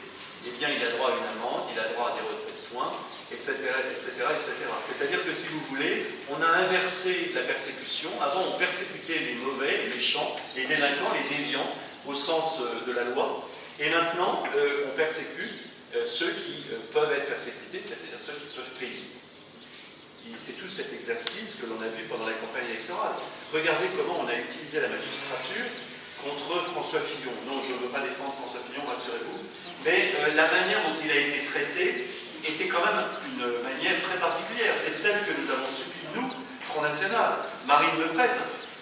eh bien, il a droit à une amende, il a droit à des retraits de points, etc., etc., etc. C'est-à-dire que, si vous voulez, on a inversé la persécution. Avant, on persécutait les mauvais, les méchants, les délinquants, les déviants, au sens de la loi. Et maintenant, on persécute ceux qui peuvent être persécutés, c'est-à-dire ceux qui peuvent payer. C'est tout cet exercice que l'on a vu pendant la campagne électorale. Regardez comment on a utilisé la magistrature contre François Fillon. Non, je ne veux pas défendre François Fillon, rassurez-vous. Mais la manière dont il a été traité était quand même une manière très particulière. C'est celle que nous avons subie, nous, Front National. Marine Le Pen,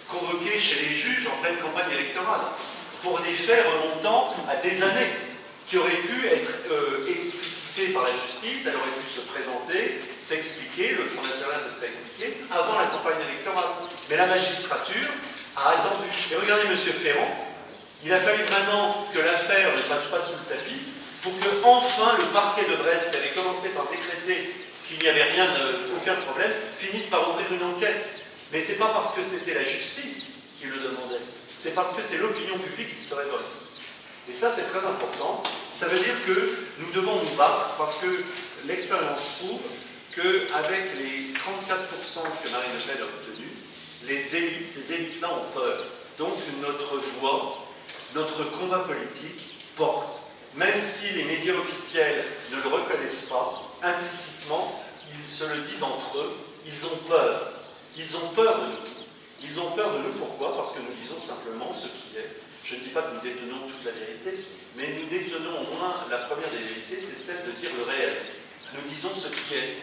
convoquée chez les juges en pleine campagne électorale, pour des faits remontant à des années, qui auraient pu être explicités par la justice. Elle aurait pu se présenter, s'expliquer, le Front National se serait expliqué avant la campagne électorale. Mais la magistrature a attendu. Et regardez M. Ferrand, il a fallu vraiment que l'affaire ne passe pas sous le tapis pour que enfin le parquet de Brest, qui avait commencé par décréter qu'il n'y avait rien, aucun problème, finisse par ouvrir une enquête. Mais ce n'est pas parce que c'était la justice qui le demandait, c'est parce que c'est l'opinion publique qui se révolte. Et ça, c'est très important. Ça veut dire que nous devons nous battre parce que l'expérience prouve qu'avec les 34% que Marine Le Pen a obtenus, les élites, ces élites-là ont peur. Donc notre voix, notre combat politique porte. Même si les médias officiels ne le reconnaissent pas, implicitement, ils se le disent entre eux, ils ont peur. Ils ont peur de nous. Ils ont peur de nous, pourquoi? Parce que nous disons simplement ce qui est. Je ne dis pas que nous détenons toute la vérité, mais nous détenons au moins la première des vérités, c'est celle de dire le réel. Nous disons ce qui est.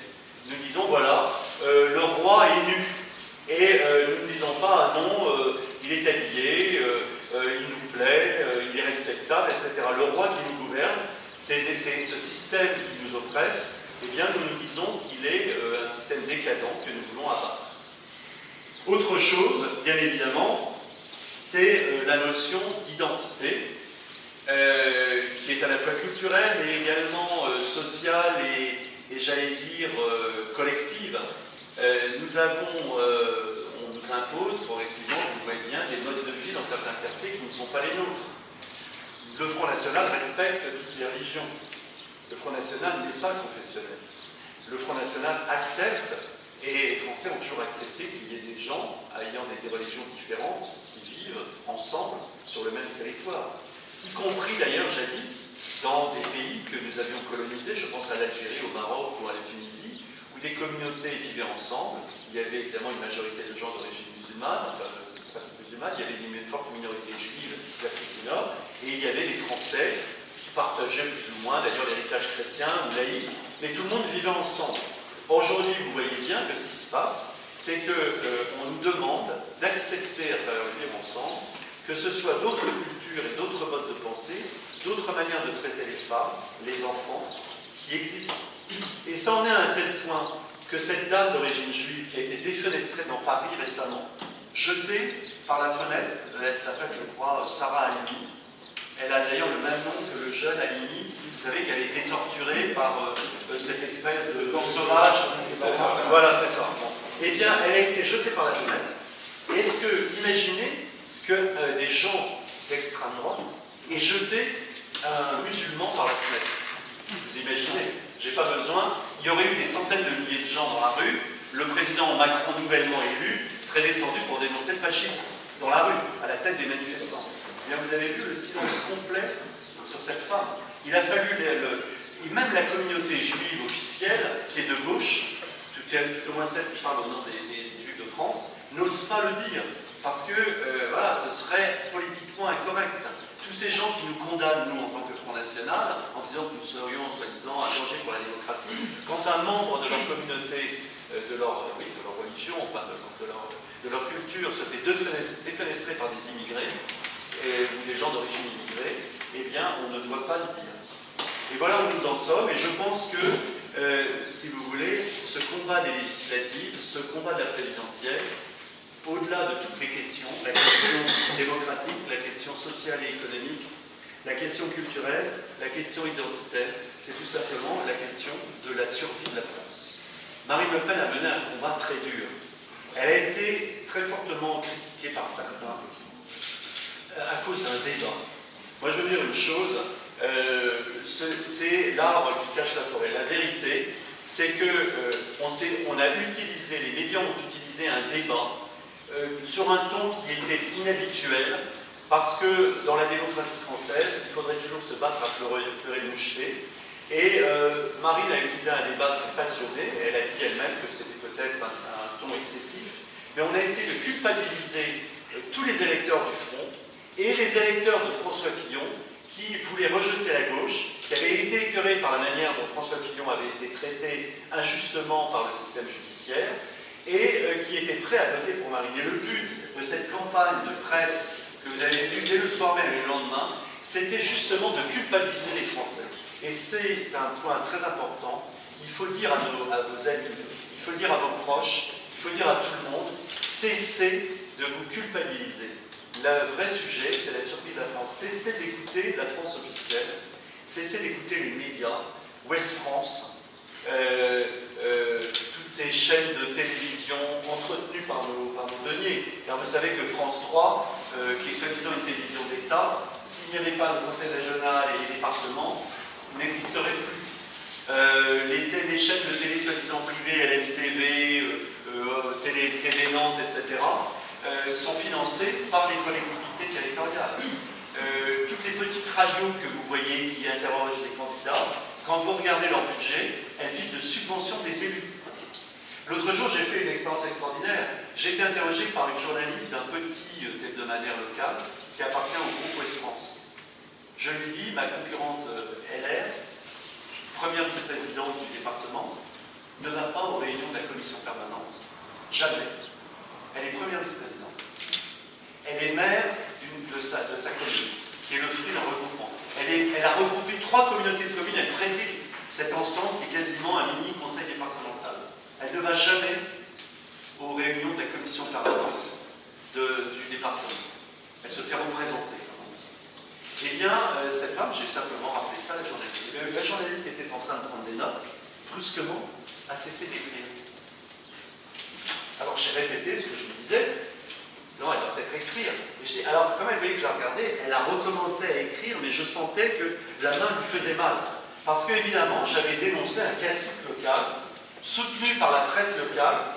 Nous disons, voilà, le roi est nu. Et nous ne disons pas, ah non, il est habillé, il nous plaît, il est respectable, etc. Le roi qui nous gouverne, c'est ce système qui nous oppresse, eh bien nous nous disons qu'il est un système décadent que nous voulons abattre. Autre chose, bien évidemment, c'est la notion d'identité, qui est à la fois culturelle, mais également sociale et j'allais dire collective. On nous impose progressivement, vous voyez bien, des modes de vie dans certains quartiers qui ne sont pas les nôtres. Le Front National respecte toutes les religions. Le Front National n'est pas confessionnel. Le Front National accepte, et les Français ont toujours accepté qu'il y ait des gens ayant des religions différentes qui vivent ensemble sur le même territoire. Y compris d'ailleurs jadis dans des pays que nous avions colonisés, je pense à l'Algérie, au Maroc ou à la Tunisie, où des communautés vivaient ensemble. Il y avait évidemment une majorité de gens d'origine musulmane, enfin pas musulmane, il y avait une forte minorité juive d'Afrique du Nord, et il y avait des Français qui partageaient plus ou moins d'ailleurs l'héritage chrétien ou laïque, mais tout le monde vivait ensemble. Aujourd'hui, vous voyez bien que ce qui se passe, c'est qu'on nous demande d'accepter à travers le vivre ensemble que ce soit d'autres cultures et d'autres modes de pensée, d'autres manières de traiter les femmes, les enfants, qui existent. Et ça en est à un tel point que cette dame d'origine juive qui a été défenestrée dans Paris récemment, jetée par la fenêtre, elle s'appelle, je crois, Sarah Halimi. Elle a d'ailleurs le même nom que le jeune Halimi. Vous savez qu'elle a été torturée par cette espèce de sauvage. Voilà, c'est ça. Bon. Eh bien, elle a été jetée par la fenêtre. Et est-ce que, imaginez que des gens d'extrême droite aient jeté un musulman par la fenêtre? Vous imaginez? J'ai pas besoin. Il y aurait eu des centaines de milliers de gens dans la rue. Le président Macron, nouvellement élu, serait descendu pour dénoncer le fascisme dans la rue, à la tête des manifestants. Eh bien, vous avez vu le silence complet sur cette femme. Il a fallu, et même la communauté juive officielle, qui est de gauche, tout au moins celle qui parle au nom des Juifs de France, n'ose pas le dire, parce que voilà, ce serait politiquement incorrect. Tous ces gens qui nous condamnent, nous, en tant que Front National, en disant que nous serions, soi-disant, un danger pour la démocratie, quand un membre de leur communauté, de leur religion, enfin de leur culture, se fait défenestrer par des immigrés, ou des gens d'origine immigrée, eh bien, on ne doit pas le dire. Et voilà où nous en sommes, et je pense que, si vous voulez, ce combat des législatives, ce combat de la présidentielle, au-delà de toutes les questions, la question démocratique, la question sociale et économique, la question culturelle, la question identitaire, c'est tout simplement la question de la survie de la France. Marine Le Pen a mené un combat très dur. Elle a été très fortement critiquée par certains à cause d'un débat. Moi, je veux dire une chose, c'est l'arbre qui cache la forêt. La vérité, c'est qu'on a utilisé, les médias ont utilisé un débat sur un ton qui était inhabituel, parce que dans la démocratie française, il faudrait toujours se battre à pleurer le moucheté. Et Marine a utilisé un débat très passionné, elle a dit elle-même que c'était peut-être un ton excessif, mais on a essayé de culpabiliser tous les électeurs du Front et les électeurs de François Fillon qui voulaient rejeter la gauche, qui avaient été écœurés par la manière dont François Fillon avait été traité injustement par le système judiciaire et qui étaient prêts à voter pour Marine. Et le but de cette campagne de presse que vous avez vue dès le soir même et le lendemain, c'était justement de culpabiliser les Français. Et c'est un point très important. Il faut dire à vos amis, il faut dire à vos proches, il faut dire à tout le monde, cessez de vous culpabiliser. Le vrai sujet, c'est la survie de la France. Cessez d'écouter la France officielle. cessez d'écouter les médias, Ouest France, toutes ces chaînes de télévision entretenues par nos deniers. Car vous savez que France 3, qui est soi-disant une télévision d'État, s'il n'y avait pas le conseil régional et les départements, n'existerait plus. Les chaînes de télé soi-disant privées, LNTV, Télé Nantes, etc., sont financées par les collectivités territoriales. Toutes les petites radios que vous voyez qui interrogent les candidats, quand vous regardez leur budget, elles vivent de subventions des élus. L'autre jour, j'ai fait une expérience extraordinaire. J'ai été interrogé par une journaliste d'un petit hebdomadaire local qui appartient au groupe Ouest France. Je lui dis, ma concurrente LR, première vice-présidente du département, ne va pas aux réunions de la commission permanente. Jamais. Elle est première vice-présidente. Elle est maire de sa commune, qui est le fruit d'un regroupement. Elle a regroupé 3 communautés de communes, elle préside cet ensemble qui est quasiment un mini-conseil départemental. Elle ne va jamais aux réunions de la commission permanente du département. Elle se fait représenter. Eh bien, cette femme, j'ai simplement rappelé ça à la journaliste. La journaliste qui était en train de prendre des notes, brusquement, a cessé d'écrire. Alors j'ai répété ce que je me disais, sinon elle va peut-être écrire. Alors, comme elle voyait que je la regardais, elle a recommencé à écrire, mais je sentais que la main lui faisait mal. Parce qu'évidemment, j'avais dénoncé un classique local, soutenu par la presse locale,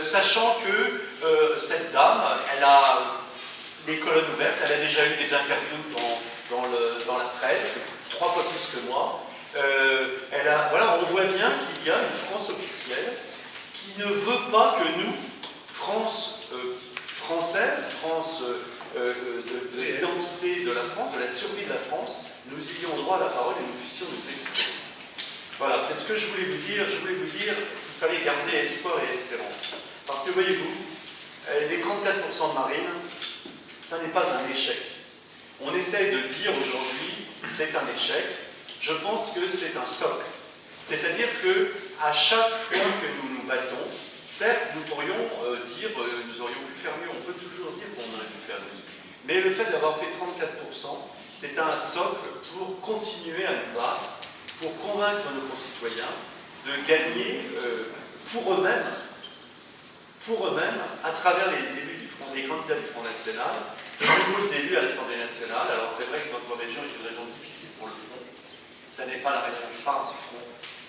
sachant que cette dame, elle a les colonnes ouvertes, elle a déjà eu des interviews dans la presse, 3 fois plus que moi. Voilà, on voit bien qu'il y a une France officielle qui ne veut pas que nous, France française, France de l'identité de la France, de la survie de la France, nous ayons droit à la parole et nous puissions nous exprimer. Voilà, c'est ce que je voulais vous dire. Je voulais vous dire qu'il fallait garder espoir et espérance. Parce que voyez-vous, les 34% de marine, ça n'est pas un échec. On essaye de dire aujourd'hui c'est un échec. Je pense que c'est un socle. C'est-à-dire qu'à chaque fois que nous nous battons, certes, nous pourrions dire nous aurions pu faire mieux. On peut toujours dire qu'on aurait pu faire mieux. Mais le fait d'avoir fait 34%, c'est un socle pour continuer à nous battre, pour convaincre nos concitoyens de gagner pour eux-mêmes, à travers les élus les candidats du Front National, de nouveaux élus à l'Assemblée nationale. Alors c'est vrai que notre région est une région difficile pour le Front. Ça n'est pas la région phare du Front.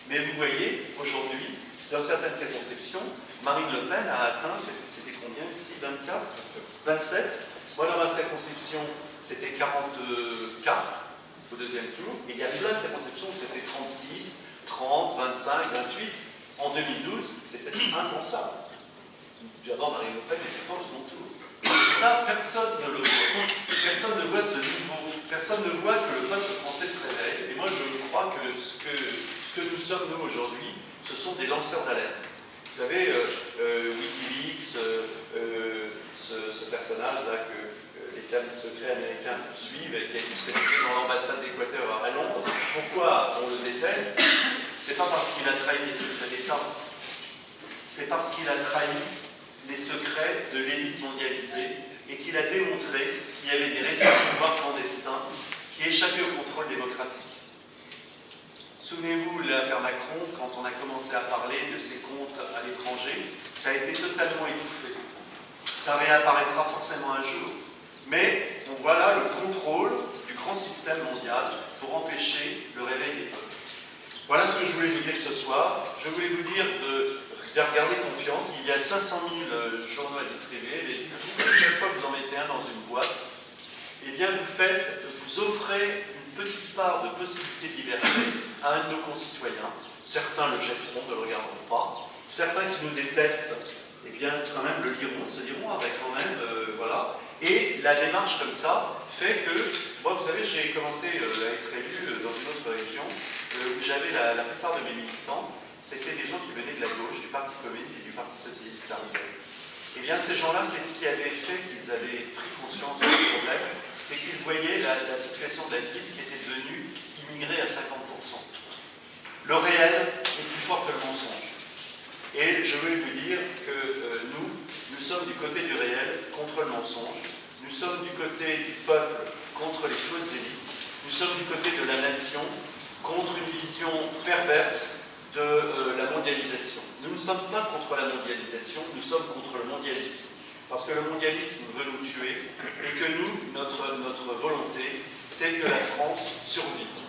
Mais vous voyez, aujourd'hui, dans certaines circonscriptions, Marine Le Pen a atteint, c'était combien ici, 24 27. Moi, dans ma circonscription, c'était 44 au deuxième tour. Et il y a plein de circonscriptions où c'était 36, 30, 25, 28. En 2012, c'était impensable. D'abord, Marine Le Pen était pas au second tour. Ça, personne ne le voit. Personne ne voit ce niveau. Personne ne voit que le peuple français se réveille. Et moi, je crois que ce que nous sommes, nous, aujourd'hui, ce sont des lanceurs d'alerte. Vous savez, Wikileaks, ce personnage-là que les services secrets américains suivent et qui a été réfugié dans l'ambassade d'Équateur à Londres. Pourquoi on le déteste? C'est pas parce qu'il a trahi les secrets d'État. C'est parce qu'il a trahi les secrets de l'élite mondialisée et qu'il a démontré qu'il y avait des réseaux de pouvoir clandestins qui échappaient au contrôle démocratique. Souvenez-vous de l'affaire Macron, quand on a commencé à parler de ses comptes à l'étranger, ça a été totalement étouffé. Ça réapparaîtra forcément un jour. Mais on voit là le contrôle du grand système mondial pour empêcher le réveil des peuples. Voilà ce que je voulais vous dire ce soir. Je voulais vous dire de garder confiance. Il y a 500 000 journaux à distribuer. Chaque fois que vous en mettez un dans une boîte, eh bien vous offrez une petite part de possibilité de liberté à un de nos concitoyens. Certains le jetteront, ne le regarderont pas. Certains qui nous détestent, eh bien quand même le liront, se diront avec quand même, voilà. Et la démarche comme ça fait que, moi vous savez, j'ai commencé à être élu dans une autre région où j'avais la plupart de mes militants, c'était des gens qui venaient de la gauche, du Parti communiste et du Parti socialiste arrivé. Eh bien ces gens-là, qu'est-ce qui avait fait qu'ils avaient pris conscience de ce problème? C'est qu'ils voyaient la situation de la ville qui était devenue immigrée à 50%. Le réel est plus fort que le mensonge. Et je voulais vous dire que nous sommes du côté du réel contre le mensonge. Nous sommes du côté du peuple contre les fausses élites. Nous sommes du côté de la nation contre une vision perverse de la mondialisation. Nous ne sommes pas contre la mondialisation, nous sommes contre le mondialisme. Parce que le mondialisme veut nous tuer et que nous, notre volonté, c'est que la France survive.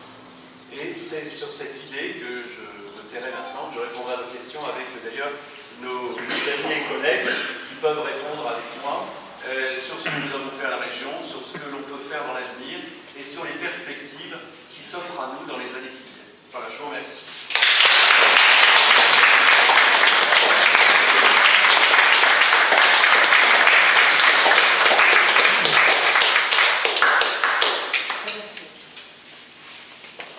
Et c'est sur cette idée que je me tairai maintenant, que je répondrai à vos questions avec d'ailleurs nos amis et collègues qui peuvent répondre avec moi sur ce que nous avons fait à la région.